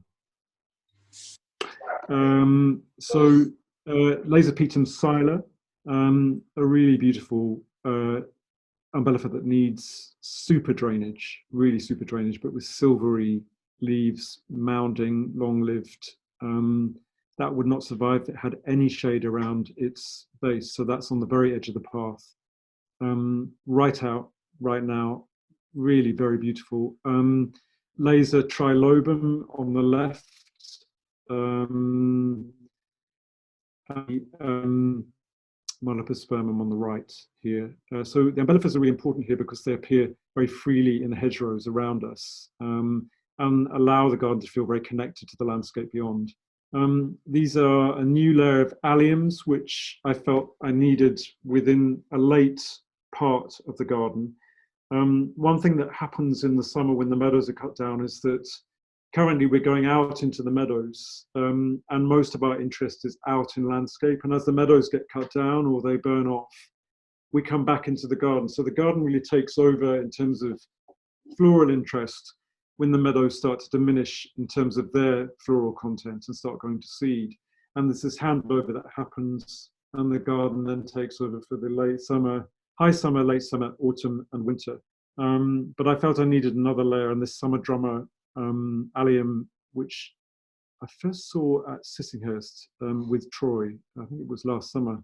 So Laserpetum sila, a really beautiful umbellifer that needs super drainage, really super drainage, but with silvery leaves, mounding, long-lived. That would not survive if it had any shade around its base. So that's on the very edge of the path. right out right now, really very beautiful. Laser trilobum on the left. Molopaspermum on the right here. So the umbellifers are really important here because they appear very freely in the hedgerows around us, and allow the garden to feel very connected to the landscape beyond. These are a new layer of alliums, which I felt I needed within a late part of the garden. One thing that happens in the summer when the meadows are cut down is that currently we're going out into the meadows, and most of our interest is out in landscape. And as the meadows get cut down or they burn off, we come back into the garden. So the garden really takes over in terms of floral interest when the meadows start to diminish in terms of their floral content and start going to seed. And there's this handover that happens, and the garden then takes over for the late summer, high summer, late summer, autumn, and winter. But I felt I needed another layer, and this summer drummer allium, which I first saw at Sissinghurst with Troy, I think it was last summer,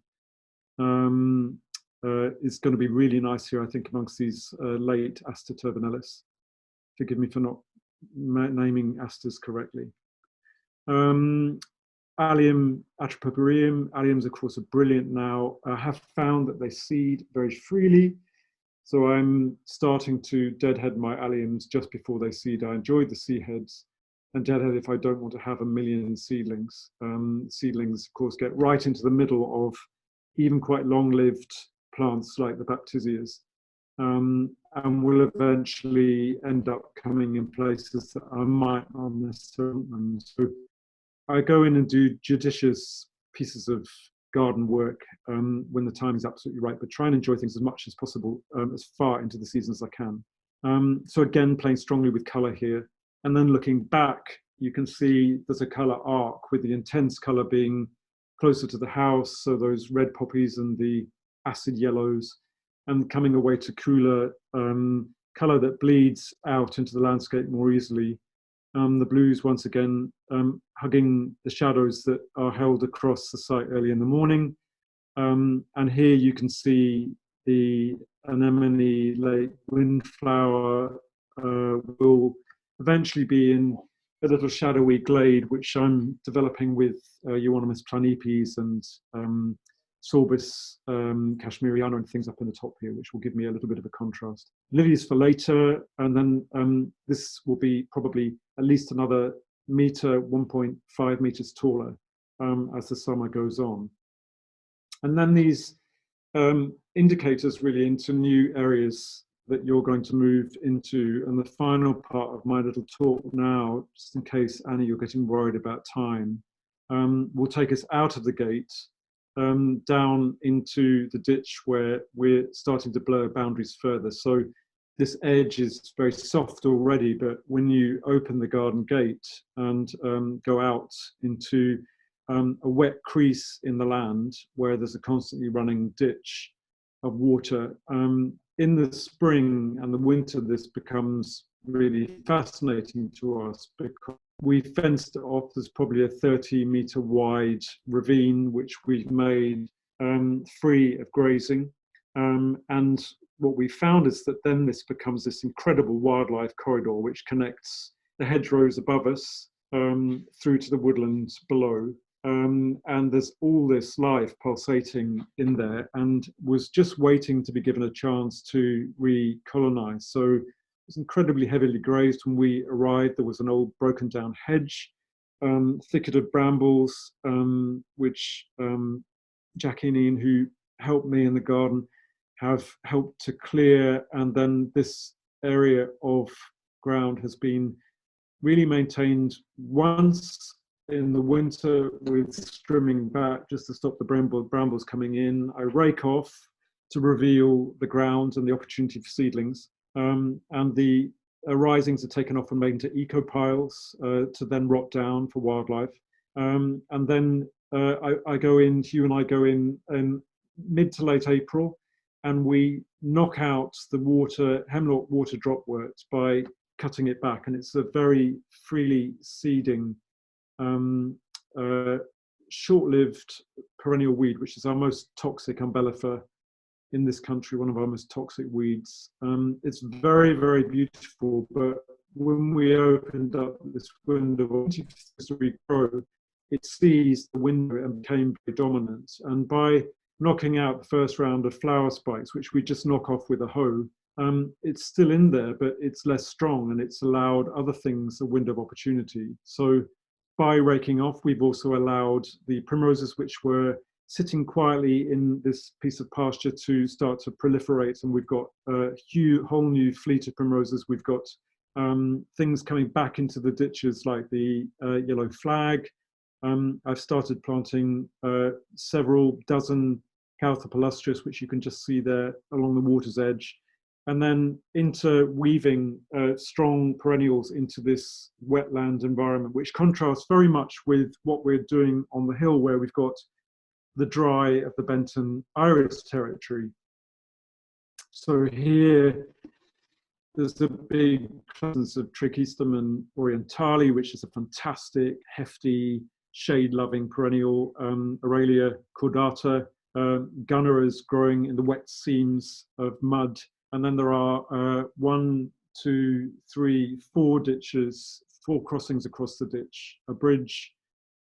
is going to be really nice here, I think, amongst these late Aster turbinellis. Forgive me for not naming asters correctly. Allium atropurpureum. Alliums, of course, are brilliant now. I have found that they seed very freely. So I'm starting to deadhead my alliums just before they seed. I enjoy the seed heads and deadhead if I don't want to have a million seedlings. Seedlings, of course, get right into the middle of even quite long-lived plants like the Baptisias, and will eventually end up coming in places that I might not necessarily want them. So I go in and do judicious pieces of garden work when the time is absolutely right, but try and enjoy things as much as possible as far into the season as I can. So again, playing strongly with color here. And then looking back, you can see there's a color arc with the intense color being closer to the house. So those red poppies and the acid yellows, and coming away to cooler color that bleeds out into the landscape more easily. The blues, once again, hugging the shadows that are held across the site early in the morning. And here you can see the anemone late windflower will eventually be in a little shadowy glade, which I'm developing with Euonymus planipes and Sorbus cashmeriana and things up in the top here, which will give me a little bit of a contrast. Lilies for later, and then this will be probably at least another meter, 1.5 meters taller as the summer goes on. And then these indicators really into new areas that you're going to move into. And the final part of my little talk now, just in case, Annie, you're getting worried about time, will take us out of the gate, down into the ditch where we're starting to blur boundaries further. So this edge is very soft already, but when you open the garden gate and go out into a wet crease in the land where there's a constantly running ditch of water, in the spring and the winter, this becomes really fascinating to us because we fenced it off. There's probably a 30-meter wide ravine, which we've made free of grazing. And what we found is that then this becomes this incredible wildlife corridor, which connects the hedgerows above us through to the woodlands below. And there's all this life pulsating in there and was just waiting to be given a chance to recolonize. So it was incredibly heavily grazed when we arrived. There was an old broken down hedge, thicket of brambles, which Jack and Ian, who helped me in the garden, have helped to clear. And then this area of ground has been really maintained once in the winter with trimming back just to stop the brambles coming in. I rake off to reveal the ground and the opportunity for seedlings. And the arisings are taken off and made into eco piles to then rot down for wildlife. And then I go in, Huw and I go in mid to late April, and we knock out the water, hemlock water dropworts by cutting it back. And it's a very freely seeding, short-lived perennial weed, which is our most toxic umbellifer. in this country, one of our most toxic weeds. It's very, very beautiful, but when we opened up this window of opportunity to regrow, it seized the window and became very dominant. And by knocking out the first round of flower spikes, which we just knock off with a hoe, it's still in there, but it's less strong, and it's allowed other things a window of opportunity. So by raking off, we've also allowed the primroses, which were sitting quietly in this piece of pasture, to start to proliferate. And we've got a whole new fleet of primroses. We've got things coming back into the ditches like the yellow flag. I've started planting several dozen Caltha palustris, which you can just see there along the water's edge, and then interweaving strong perennials into this wetland environment, which contrasts very much with what we're doing on the hill, where we've got the dry of the Benton iris territory. So here, there's the big presence of Trichoestemon orientale, which is a fantastic, hefty, shade-loving perennial. Aurelia cordata, gunneras growing in the wet seams of mud. And then there are 1, 2, 3, 4 ditches, 4 crossings across the ditch, a bridge,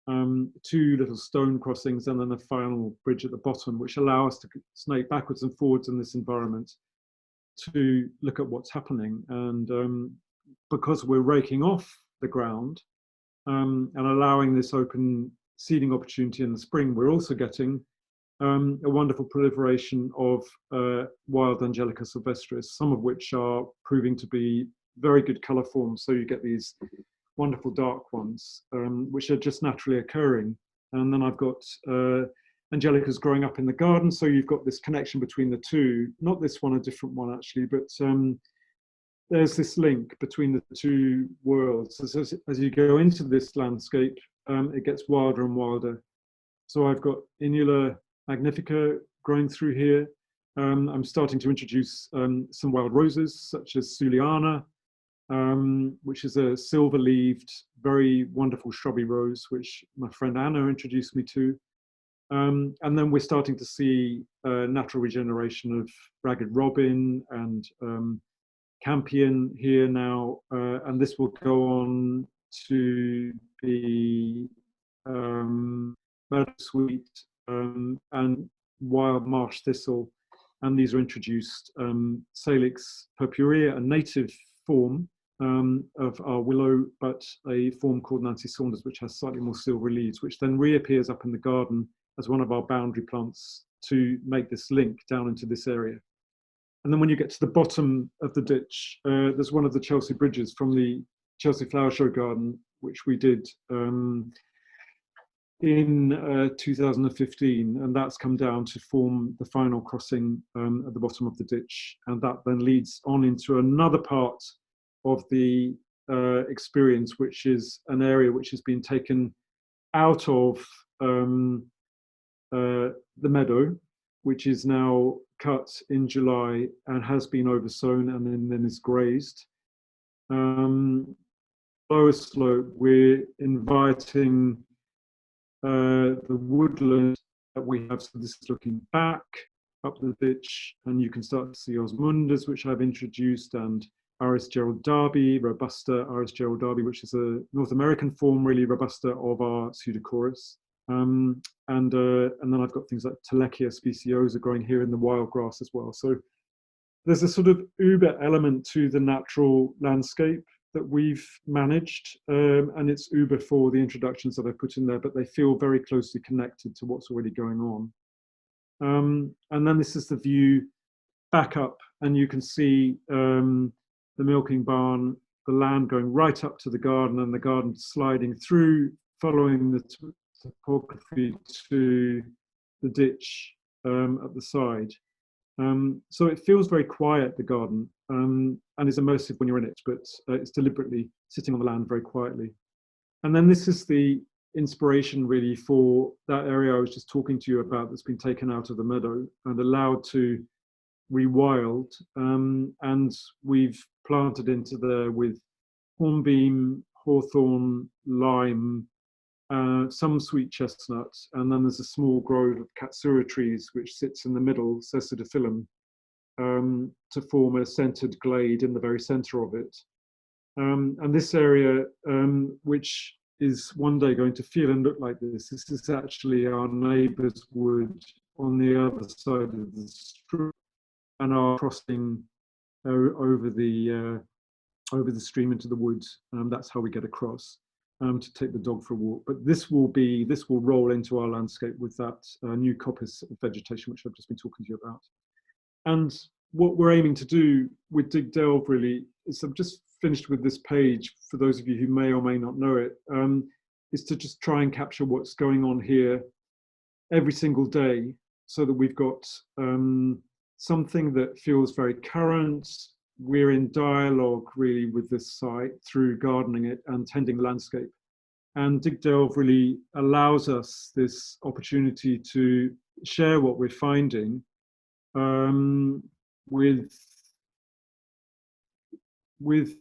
2 little stone crossings, and then a final bridge at the bottom, which allow us to snake backwards and forwards in this environment to look at what's happening. And because we're raking off the ground and allowing this open seeding opportunity in the spring, we're also getting a wonderful proliferation of wild Angelica sylvestris, some of which are proving to be very good colour forms. So you get these wonderful dark ones, which are just naturally occurring. And then I've got Angelicas growing up in the garden. So you've got this connection between the two, not this one, a different one actually, but there's this link between the two worlds. As you go into this landscape, it gets wilder and wilder. So I've got Inula magnifica growing through here. I'm starting to introduce some wild roses, such as Suliana, which is a silver-leaved, very wonderful shrubby rose, which my friend Anna introduced me to. And then we're starting to see natural regeneration of ragged robin and campion here now, and this will go on to be meadowsweet and wild marsh thistle, and these are introduced Salix purpurea, a native form of our willow, but a form called Nancy Saunders, which has slightly more silvery leaves, which then reappears up in the garden as one of our boundary plants to make this link down into this area. And then when you get to the bottom of the ditch, there's one of the Chelsea bridges from the Chelsea Flower Show Garden, which we did in 2015, and that's come down to form the final crossing at the bottom of the ditch. And that then leads on into another part of the experience, which is an area which has been taken out of the meadow, which is now cut in July and has been oversown and then is grazed. Lower slope, we're inviting the woodland that we have. So this is looking back up the ditch, and you can start to see Osmundas, which I've introduced, and Iris Gerald Darby, Robusta Iris Gerald Darby, which is a North American form, really Robusta, of our Pseudochorus. And then I've got things like Telechia speciosa growing here in the wild grass as well. So there's a sort of uber element to the natural landscape that we've managed, and it's uber for the introductions that I put in there, but they feel very closely connected to what's already going on. And then this is the view back up, and you can see the milking barn, the land going right up to the garden, and the garden sliding through, following the topography to the ditch at the side. So it feels very quiet, the garden, and is immersive when you're in it, but it's deliberately sitting on the land very quietly. And then this is the inspiration really for that area I was just talking to you about, that's been taken out of the meadow and allowed to rewild, and we've planted into there with hornbeam, hawthorn, lime, some sweet chestnuts, and then there's a small grove of katsura trees which sits in the middle, Sessidophyllum, to form a centered glade in the very center of it. And this area, which is one day going to feel and look like this is actually our neighbour's wood on the other side of the street, and our crossing over the stream into the woods. That's how we get across to take the dog for a walk. But this will roll into our landscape with that new coppice of vegetation which I've just been talking to you about. And what we're aiming to do with Dig Delve really is, I've just finished with this page, for those of you who may or may not know it, is to just try and capture what's going on here every single day, so that we've got something that feels very current. We're in dialogue really with this site through gardening it and tending the landscape. And Dig Delve really allows us this opportunity to share what we're finding with people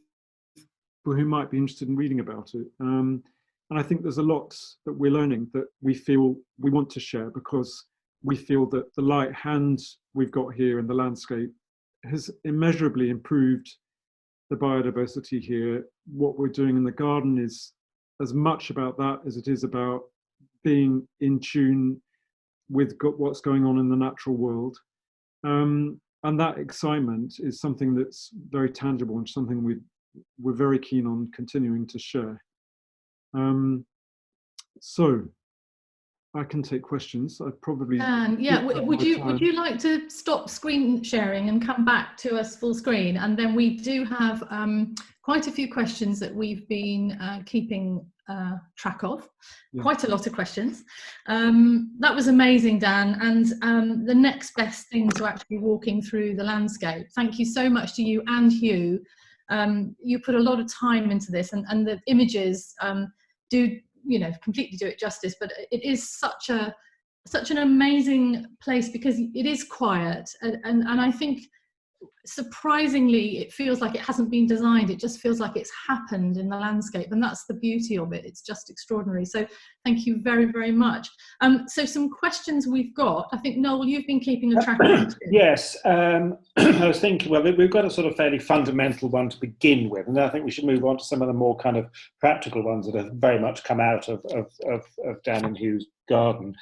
who might be interested in reading about it. And I think there's a lot that we're learning that we feel we want to share, because we feel that the light hand we've got here in the landscape has immeasurably improved the biodiversity here. What we're doing in the garden is as much about that as it is about being in tune with what's going on in the natural world. And that excitement is something that's very tangible and something we're very keen on continuing to share. So I can take questions. I probably yeah. Would you like to stop screen sharing and come back to us full screen? And then we do have quite a few questions that we've been keeping track of. Yeah. Quite a lot of questions. That was amazing, Dan. And the next best thing to actually walking through the landscape. Thank you so much to you and Huw. You put a lot of time into this, and the images do, completely do it justice. But it is such an amazing place, because it is quiet, and I think surprisingly it feels like it hasn't been designed. It just feels like it's happened in the landscape, and that's the beauty of it. It's just extraordinary. So thank you very, very much. So some questions we've got. I think, Noel, you've been keeping a track of it. Yes, I was thinking, well, we've got a sort of fairly fundamental one to begin with, and I think we should move on to some of the more kind of practical ones that have very much come out of Dan and Hugh's garden.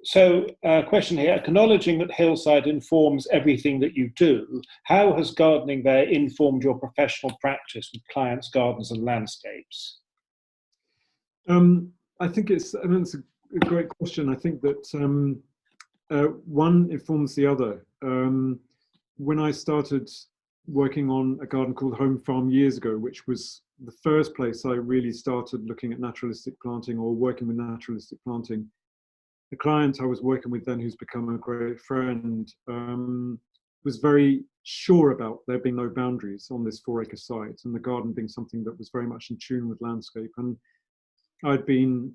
So, question here, acknowledging that Hillside informs everything that you do, how has gardening there informed your professional practice with clients' gardens and landscapes? I think it's a great question. I think that one informs the other. When I started working on a garden called Home Farm years ago, which was the first place I really started looking at naturalistic planting or working with naturalistic planting, the client I was working with then, who's become a great friend, was very sure about there being no boundaries on this 4-acre site, and the garden being something that was very much in tune with landscape. And I'd been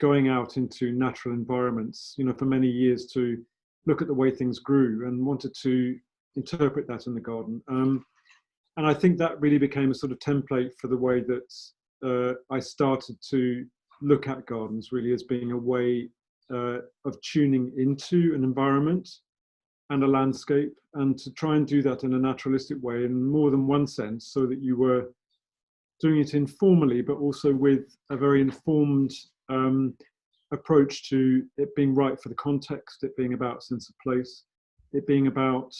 going out into natural environments, for many years to look at the way things grew, and wanted to interpret that in the garden. And I think that really became a sort of template for the way that I started to look at gardens, really as being a way of tuning into an environment and a landscape, and to try and do that in a naturalistic way in more than one sense, so that you were doing it informally, but also with a very informed approach to it being right for the context, it being about sense of place, it being about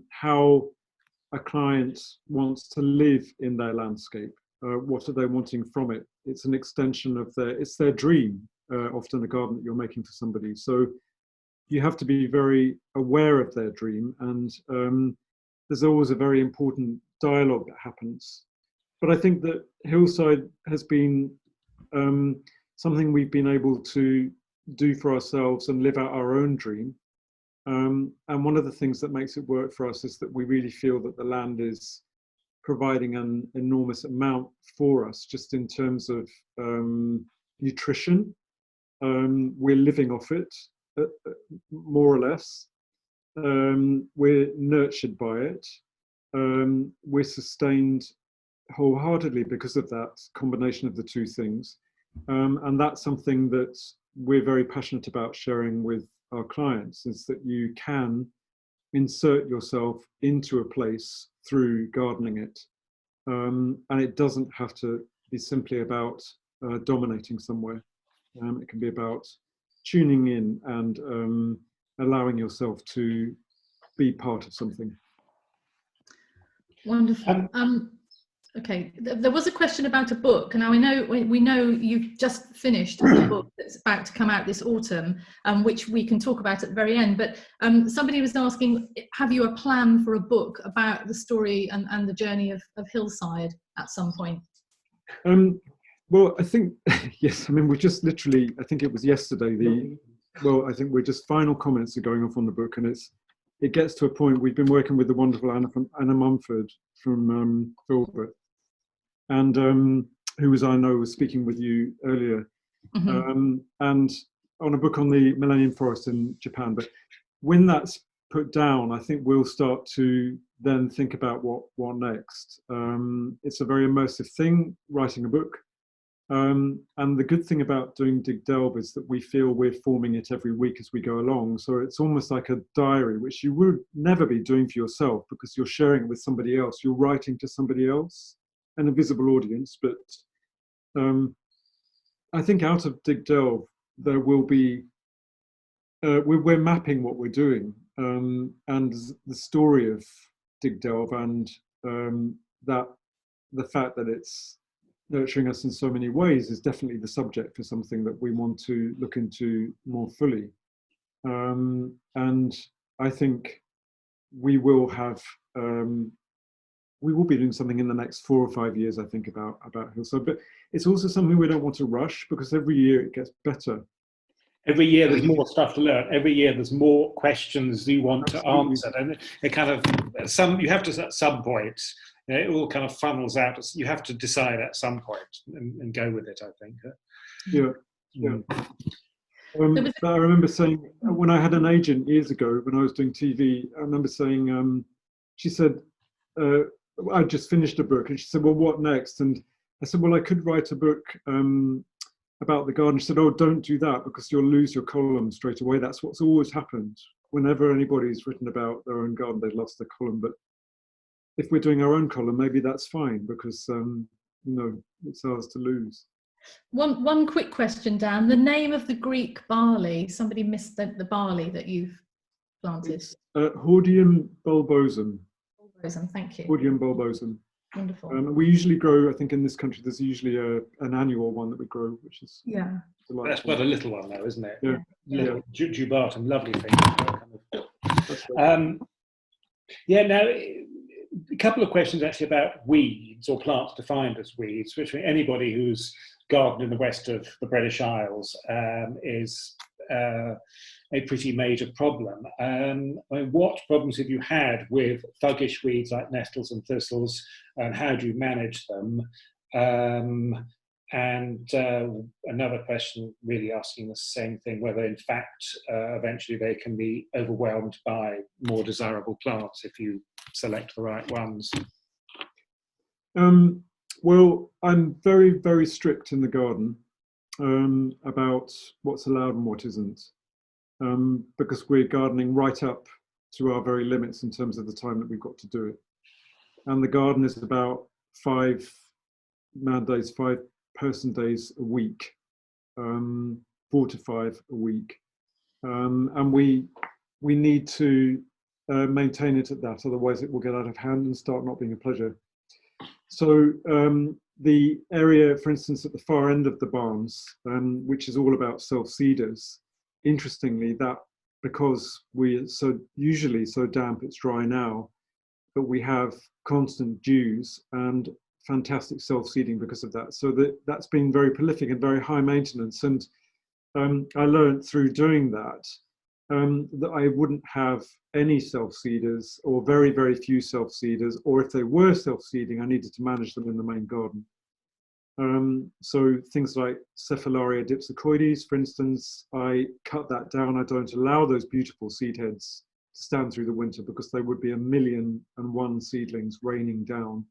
how a client wants to live in their landscape. What are they wanting from it? It's an extension of it's their dream, often a garden that you're making for somebody. So you have to be very aware of their dream, and there's always a very important dialogue that happens. But I think that Hillside has been something we've been able to do for ourselves and live out our own dream. And one of the things that makes it work for us is that we really feel that the land is providing an enormous amount for us, just in terms of nutrition. We're living off it, more or less. We're nurtured by it. We're sustained wholeheartedly because of that combination of the two things. And that's something that we're very passionate about sharing with our clients, is that you can insert yourself into a place through gardening it. And it doesn't have to be simply about dominating somewhere. It can be about tuning in and allowing yourself to be part of something. Wonderful. Okay, there was a question about a book. Now we know you've just finished a book that's about to come out this autumn, which we can talk about at the very end. But somebody was asking, have you a plan for a book about the story and the journey of Hillside at some point? Well, I think yes. I mean, we just literally, I think it was yesterday. I think we're just final comments are going off on the book, and it gets to a point. We've been working with the wonderful Anna Mumford from Filbert, and who, as I know, was speaking with you earlier, and on a book on the Millennium Forest in Japan. But when that's put down, I think we'll start to then think about what next. It's a very immersive thing, writing a book. And the good thing about doing Dig Delve is that we feel we're forming it every week as we go along. So it's almost like a diary, which you would never be doing for yourself because you're sharing it with somebody else. You're writing to somebody else, an invisible audience. But I think out of Dig Delve, there will be, we're mapping what we're doing, and the story of Dig Delve, and that the fact that it's nurturing us in so many ways is definitely the subject for something that we want to look into more fully. And I think we will have, we will be doing something in the next 4 or 5 years, I think, about Hillside. But it's also something we don't want to rush, because every year it gets better. Every year there's more stuff to learn. Every year there's more questions you want to answer. And it kind of, you have to, at some point, it all kind of funnels out. You have to decide at some point and go with it, I think. Yeah. But I remember saying, when I had an agent years ago, when I was doing TV, I remember saying, she said, I just finished a book, and she said, well, what next? And I said, well, I could write a book about the garden. She said, oh, don't do that, because you'll lose your column straight away. That's what's always happened. Whenever anybody's written about their own garden, they've lost their column. But if we're doing our own column, maybe that's fine, because it's ours to lose. One quick question, Dan. The name of the Greek barley, somebody missed the barley that you've planted. Hordeum bulbosum. Bulbosum, thank you. Hordeum bulbosum. Wonderful. We usually grow, I think in this country, there's usually an annual one that we grow, which is delightful. That's quite a little one though, isn't it? Yeah. Jubatum, lovely thing. Now, a couple of questions actually about weeds, or plants defined as weeds, which anybody who's gardened in the west of the British Isles is a pretty major problem. What problems have you had with thuggish weeds like nettles and thistles, and how do you manage them? And another question really asking the same thing, whether in fact eventually they can be overwhelmed by more desirable plants if you select the right ones. Well, I'm very, very strict in the garden about what's allowed and what isn't, because we're gardening right up to our very limits in terms of the time that we've got to do it. And the garden is about 5 person days a week, 4 to 5 a week, and we need to maintain it at that, otherwise it will get out of hand and start not being a pleasure. So the area, for instance, at the far end of the barns, which is all about self-seeders, interestingly, that because we're usually so damp, it's dry now, but we have constant dews and fantastic self-seeding because of that. So that's been very prolific and very high maintenance. And I learned through doing that that I wouldn't have any self-seeders, or very, very few self-seeders, or if they were self-seeding, I needed to manage them in the main garden. So things like Cephalaria dipsacoides, for instance, I cut that down. I don't allow those beautiful seed heads to stand through the winter, because there would be 1,000,001 seedlings raining down.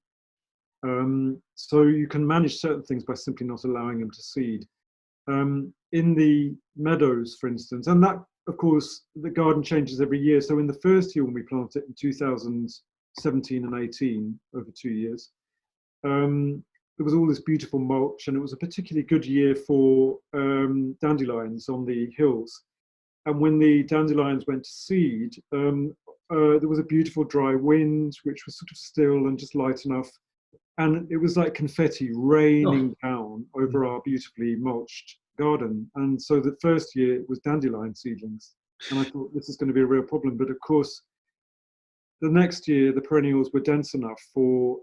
So you can manage certain things by simply not allowing them to seed. In the meadows, for instance, and that, of course, the garden changes every year. So in the first year when we planted it in 2017 and 18, over 2 years, there was all this beautiful mulch, and it was a particularly good year for dandelions on the hills. And when the dandelions went to seed, there was a beautiful dry wind, which was sort of still and just light enough. And it was like confetti raining down over our beautifully mulched garden. And so the first year it was dandelion seedlings. And I thought this is going to be a real problem. But of course, the next year, the perennials were dense enough for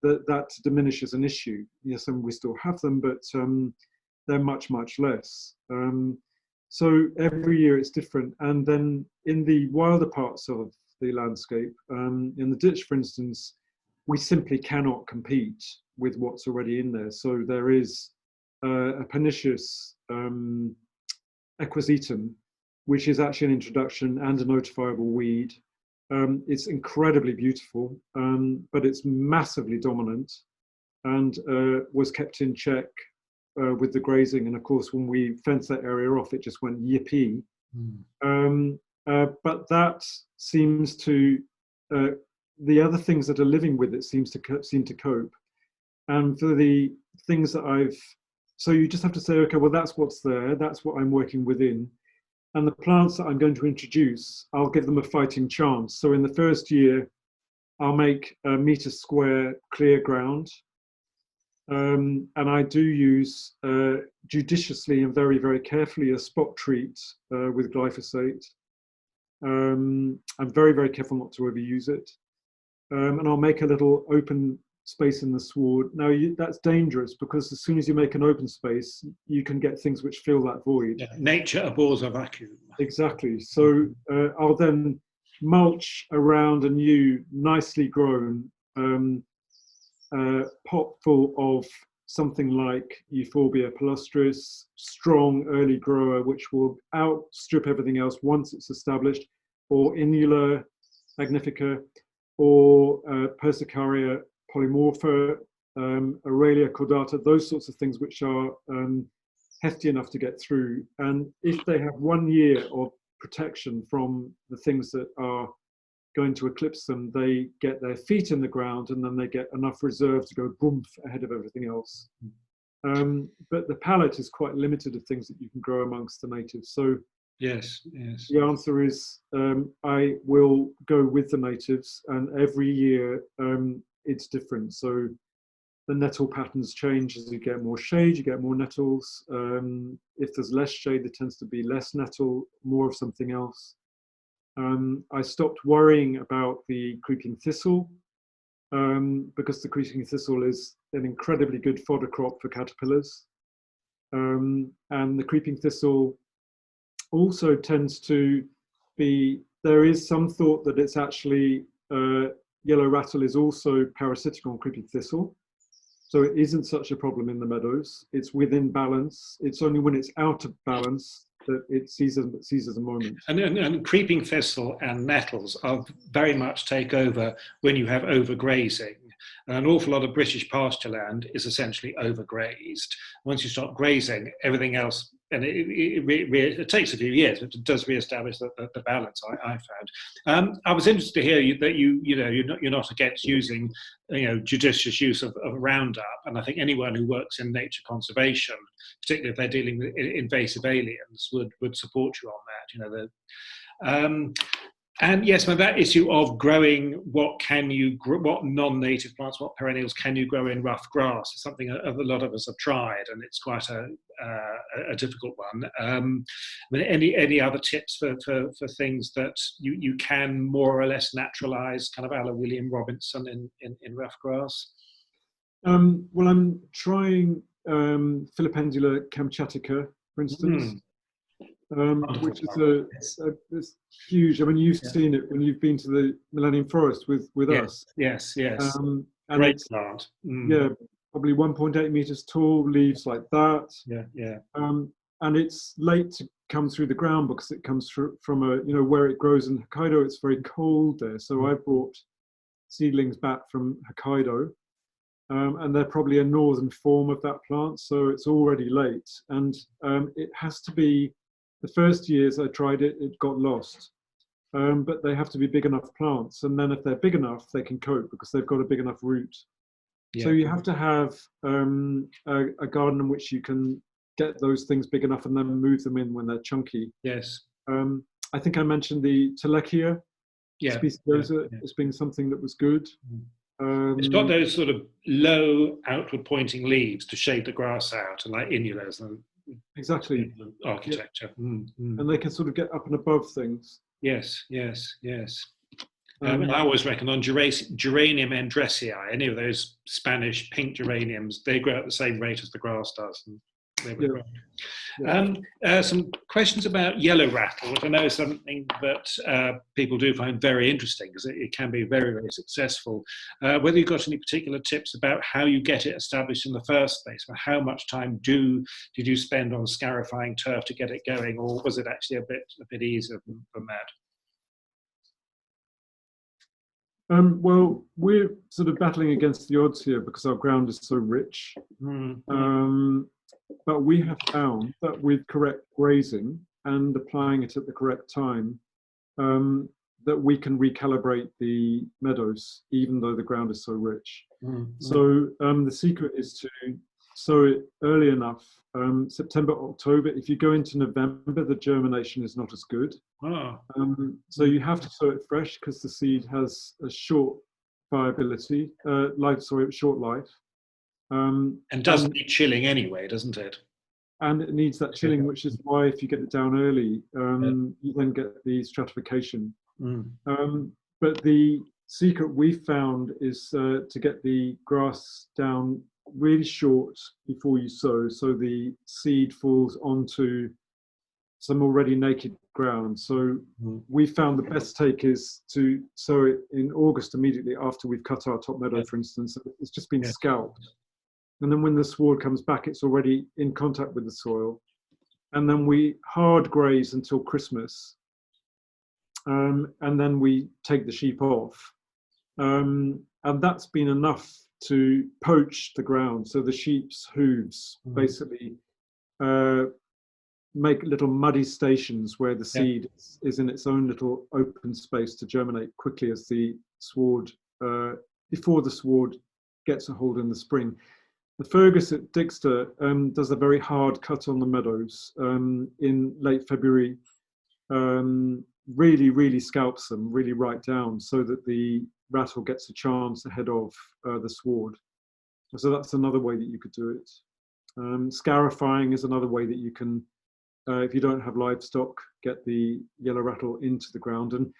that to diminish as an issue. Yes, and we still have them, but they're much, much less. So every year it's different. And then in the wilder parts of the landscape, in the ditch, for instance, we simply cannot compete with what's already in there. So there is a pernicious equisetum, which is actually an introduction and a notifiable weed. It's incredibly beautiful, but it's massively dominant and was kept in check with the grazing. And of course, when we fenced that area off, it just went yippee. But that seems to, the other things that are living with it seem to cope. And for the things that so you just have to say, okay, well, that's what's there. That's what I'm working within. And the plants that I'm going to introduce, I'll give them a fighting chance. So in the first year, I'll make a metre square clear ground. And I do use judiciously and very, very carefully a spot treat with glyphosate. I'm very, very careful not to overuse it. And I'll make a little open space in the sward. Now that's dangerous because as soon as you make an open space, you can get things which fill that void. Yeah, nature abhors a vacuum. Exactly. So I'll then mulch around a new, nicely grown pot full of something like Euphorbia palustris, strong early grower, which will outstrip everything else once it's established, or Inula magnifica, or Persicaria polymorpha, Aurelia cordata, those sorts of things which are hefty enough to get through. And if they have 1 year of protection from the things that are going to eclipse them, they get their feet in the ground and then they get enough reserve to go boom ahead of everything else. But the palette is quite limited of things that you can grow amongst the natives. So yes. The answer is I will go with the natives, and every year it's different. So the nettle patterns change as you get more shade, you get more nettles. If there's less shade, there tends to be less nettle, more of something else. I stopped worrying about the creeping thistle because the creeping thistle is an incredibly good fodder crop for caterpillars. And the creeping thistle also tends to be, there is some thought that it's actually, yellow rattle is also parasitic on creeping thistle. So it isn't such a problem in the meadows. It's within balance. It's only when it's out of balance that it seizes a moment. And creeping thistle and nettles are very much take over when you have overgrazing. And an awful lot of British pasture land is essentially overgrazed. Once you start grazing, everything else, and it takes a few years, but it does re-establish the balance. I found. I was interested to hear that you're not against using judicious use of Roundup, and I think anyone who works in nature conservation, particularly if they're dealing with invasive aliens, would support you on that. And yes, but that issue of growing what non-native plants, what perennials can you grow in rough grass is something a lot of us have tried, and it's quite a difficult one. I mean, any other tips for things that you can more or less naturalize, kind of a la William Robinson in rough grass? Well, I'm trying Philopendula kamchatica, for instance. Which is a huge. I mean, you've seen it when you've been to the Millennium Forest with us. Yes. And great it's, plant. Yeah, probably 1.8 meters tall, leaves like that. Yeah. And it's late to come through the ground because it comes from a where it grows in Hokkaido. It's very cold there, so I brought seedlings back from Hokkaido. and they're probably a northern form of that plant, so it's already late. And it has to be, the first years I tried it, it got lost. But they have to be big enough plants, and then if they're big enough, they can cope because they've got a big enough root. Yeah. So you have to have a garden in which you can get those things big enough and then move them in when they're chunky. Yes. I think I mentioned the Telechia speciosa as being something that was good. It's got those sort of low outward pointing leaves to shade the grass out, and like innulas and exactly architecture. And they can sort of get up and above things. Yes. I always reckon on geranium andressii, any of those Spanish pink geraniums, they grow at the same rate as the grass does. And they would grow. Some questions about yellow rattle, which I know is something that people do find very interesting because it can be very, very successful. Whether you've got any particular tips about how you get it established in the first place, or how much time did you spend on scarifying turf to get it going, or was it actually a bit easier than that? Well, we're sort of battling against the odds here because our ground is so rich. But we have found that with correct grazing and applying it at the correct time, that we can recalibrate the meadows, even though the ground is so rich. So the secret is to sow it early enough, September, October. If you go into November, the germination is not as good. So you have to sow it fresh because the seed has a short viability, short life. And doesn't need chilling anyway, doesn't it? And it needs that chilling, which is why if you get it down early, you then get the stratification. But the secret we found is to get the grass down really short before you sow, so the seed falls onto some already naked ground. So we found the best take is to sow it in August immediately after we've cut our top meadow, for instance. It's just been scalped. And then when the sward comes back, it's already in contact with the soil. And then we hard graze until Christmas. And then we take the sheep off. And that's been enough to poach the ground. So the sheep's hooves basically make little muddy stations where the seed is in its own little open space to germinate quickly as the sward, before the sward gets a hold in the spring. The Fergus at Dixter does a very hard cut on the meadows in late February, really scalps them really right down so that the rattle gets a chance ahead of the sward. So that's another way that you could do it. Scarifying is another way that you can, if you don't have livestock, get the yellow rattle into the ground. And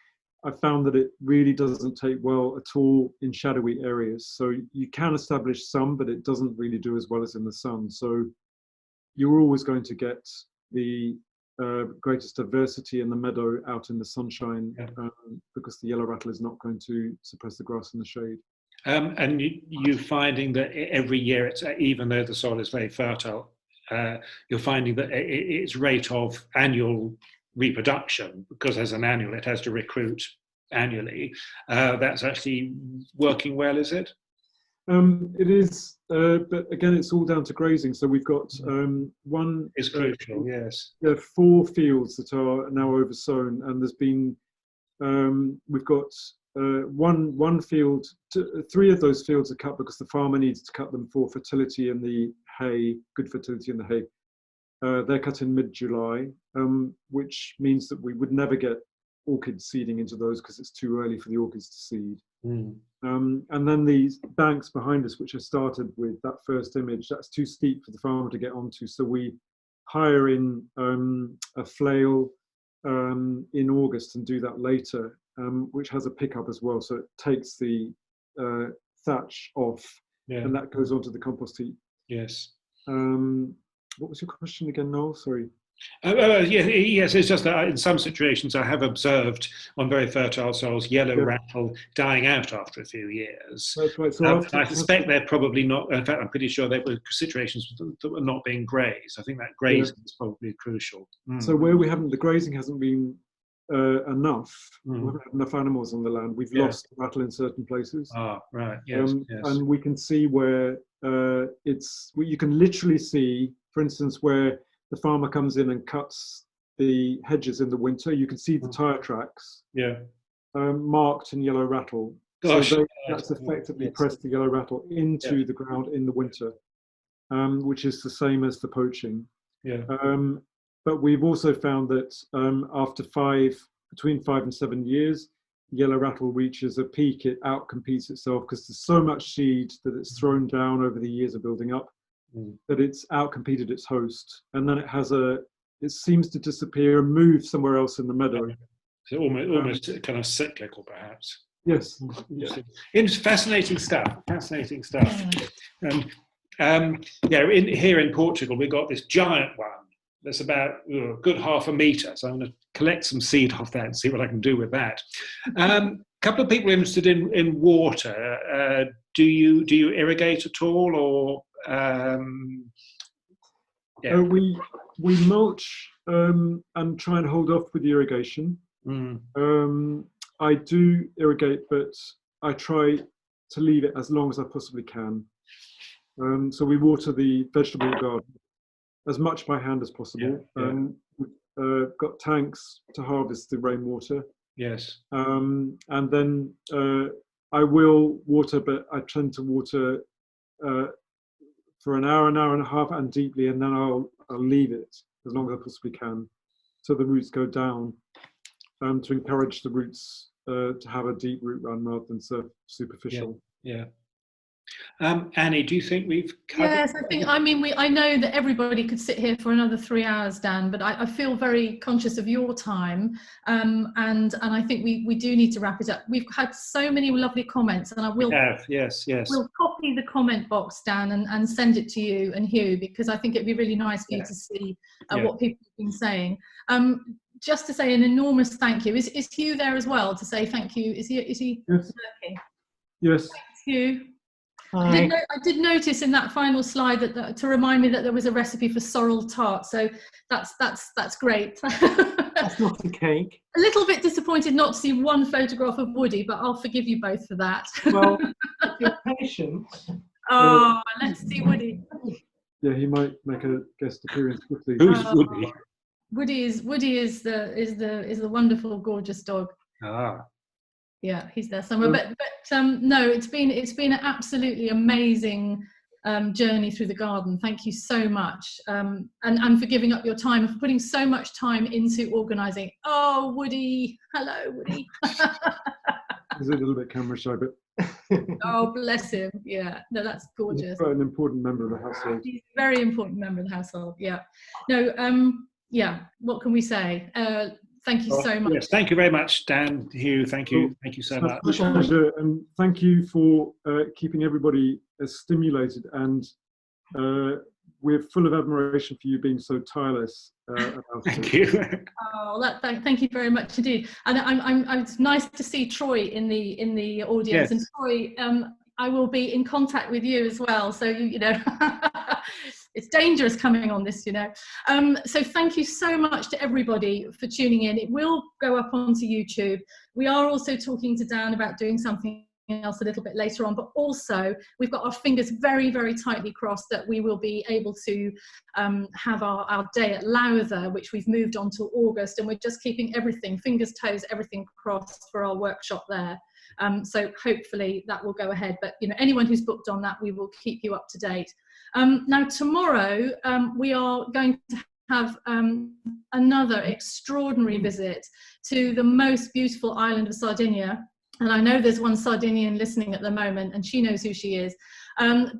I found that it really doesn't take well at all in shadowy areas. So you can establish some, but it doesn't really do as well as in the sun. So you're always going to get the greatest diversity in the meadow out in the sunshine because the yellow rattle is not going to suppress the grass in the shade. And you're finding that every year, even though the soil is very fertile, you're finding that its rate of annual reproduction, because as an annual it has to recruit annually, that's actually working well, is it? It is, but again, it's all down to grazing. So we've got one. It's crucial, yes. There are 4 fields that are now oversown, and there's been we've got one field. 3 of those fields are cut because the farmer needs to cut them for fertility in the hay, good fertility in the hay. They're cut in mid-July, which means that we would never get orchid seeding into those because it's too early for the orchids to seed. And then these banks behind us, which I started with that first image, that's too steep for the farmer to get onto. So we hire in a flail in August and do that later, which has a pickup as well. So it takes the thatch off and that goes onto the compost heap. Yes. What was your question again, Noel? Sorry. Yes, it's just that in some situations I have observed on very fertile soils yellow rattle dying out after a few years. That's right. So I suspect they're probably not, in fact I'm pretty sure there were situations that were not being grazed. I think that grazing is probably crucial. So where we haven't, the grazing hasn't been enough. We haven't had enough animals on the land. We've lost rattle in certain places. Ah, right. Yes. Yes. And we can see where you can literally see, for instance, where the farmer comes in and cuts the hedges in the winter. You can see the tyre tracks. Yeah. Marked in yellow rattle. Gosh, so that's effectively pressed the yellow rattle into the ground in the winter, which is the same as the poaching. Yeah. But we've also found that after between 5 and 7 years, yellow rattle reaches a peak. It outcompetes itself because there's so much seed that it's thrown down over the years of building up that it's outcompeted its host, and then it seems to disappear and move somewhere else in the meadow. So almost kind of cyclical, perhaps. Yes. It's fascinating stuff. Fascinating stuff. Here in Portugal, we've got this giant one that's about a good half a metre. So I'm going to collect some seed off that and see what I can do with that. A couple of people are interested in water. Do you irrigate at all, or? We mulch and try and hold off with the irrigation. I do irrigate, but I try to leave it as long as I possibly can. So we water the vegetable garden as much by hand as possible. We've got tanks to harvest the rainwater. Yes. And then I will water, but I tend to water for an hour and a half, and deeply, and then I'll leave it as long as I possibly can, so the roots go down, to encourage the roots to have a deep root run rather than superficial. Yeah. Annie, do you think we've covered? Yes, I know that everybody could sit here for another 3 hours, Dan, but I feel very conscious of your time, and I think we do need to wrap it up. We've had so many lovely comments, and I will we'll copy the comment box, Dan, and send it to you and Huw, because I think it'd be really nice for you to see what people have been saying. Just to say an enormous thank you. Is Huw there as well to say thank you? Is he? Yes. Okay. Yes. Thanks, Huw. Hi. I did notice in that final slide that to remind me that there was a recipe for sorrel tart. So that's great. That's not a cake. A little bit disappointed not to see one photograph of Woody, but I'll forgive you both for that. Well, if you're patient. Oh, let's see Woody. Yeah, he might make a guest appearance quickly. Who's Woody? Woody is the wonderful, gorgeous dog. Ah. Yeah, he's there somewhere. But no, it's been an absolutely amazing journey through the garden. Thank you so much, and for giving up your time and for putting so much time into organising. Oh, Woody, hello, Woody. He's a little bit camera shy, but oh, bless him. Yeah, no, that's gorgeous. He's quite an important member of the household. He's a very important member of the household. Yeah. No. Yeah. What can we say? Thank you so much. Yes, thank you very much, Dan, Huw. Thank you so much. It's a pleasure, and thank you for keeping everybody stimulated. And we're full of admiration for you being so tireless about Thank it. you. Oh, thank you very much indeed. And it's nice to see Troy in the audience. Yes. And Troy, I will be in contact with you as well. So you know. It's dangerous coming on this, you know. So thank you so much to everybody for tuning in. It will go up onto YouTube. We are also talking to Dan about doing something else a little bit later on, but also we've got our fingers very, very tightly crossed that we will be able to have our day at Lowther, which we've moved on to August, and we're just keeping everything, fingers, toes, everything crossed for our workshop there. So hopefully that will go ahead, but you know, anyone who's booked on that, we will keep you up to date. Now tomorrow we are going to have another extraordinary visit to the most beautiful island of Sardinia, and I know there's one Sardinian listening at the moment, and she knows who she is. And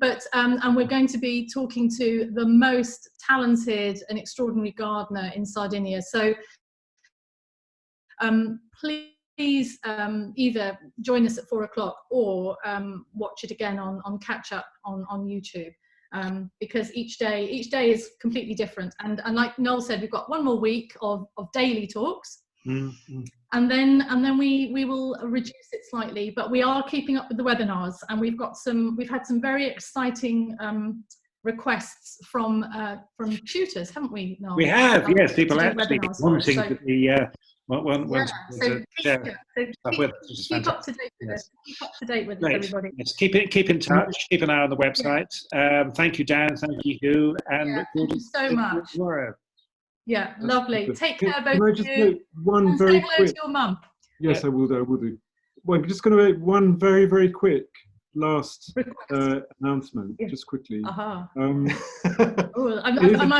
we're going to be talking to the most talented and extraordinary gardener in Sardinia. So please either join us at 4 o'clock or watch it again on catch up on YouTube. Because each day is completely different, and like Noel said, we've got one more week of daily talks, and then we will reduce it slightly, but we are keeping up with the webinars, and we've had some very exciting requests from tutors, haven't we, Noel? We have, yes, people actually wanting So share stuff with us, which is keep up to fantastic. date with Yes. us. Keep up to date with us, Great. everybody. Yes, keep in touch. Keep an eye on the website. Thank you, Dan. Thank you, Huw. And look forward Thank you to so seeing you much. tomorrow. Yeah, lovely. Take care, Can both I of just you. make one And very say hello quick? to your mum. Yes, I will do. I will do. Well, I'm just going to make one very, very quick last announcement, just quickly. Oh, I'm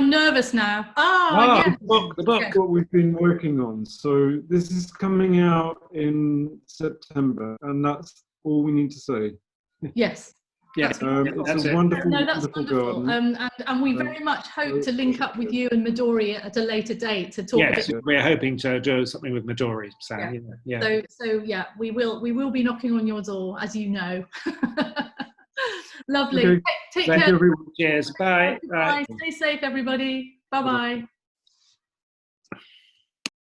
nervous now. Yeah. The book. What we've been working on. So this is coming out in September, and that's all we need to say. Yes. Yeah, it's a wonderful, wonderful garden. And we very much hope to link up with you and Midori at a later date to talk. Yes, we're hoping to do something with Midori, Sam. Yeah. So yeah, we will be knocking on your door, as you know. Lovely. Okay. Take Thank care. you, everyone. Cheers. Bye. Bye. Stay safe, everybody. Bye bye.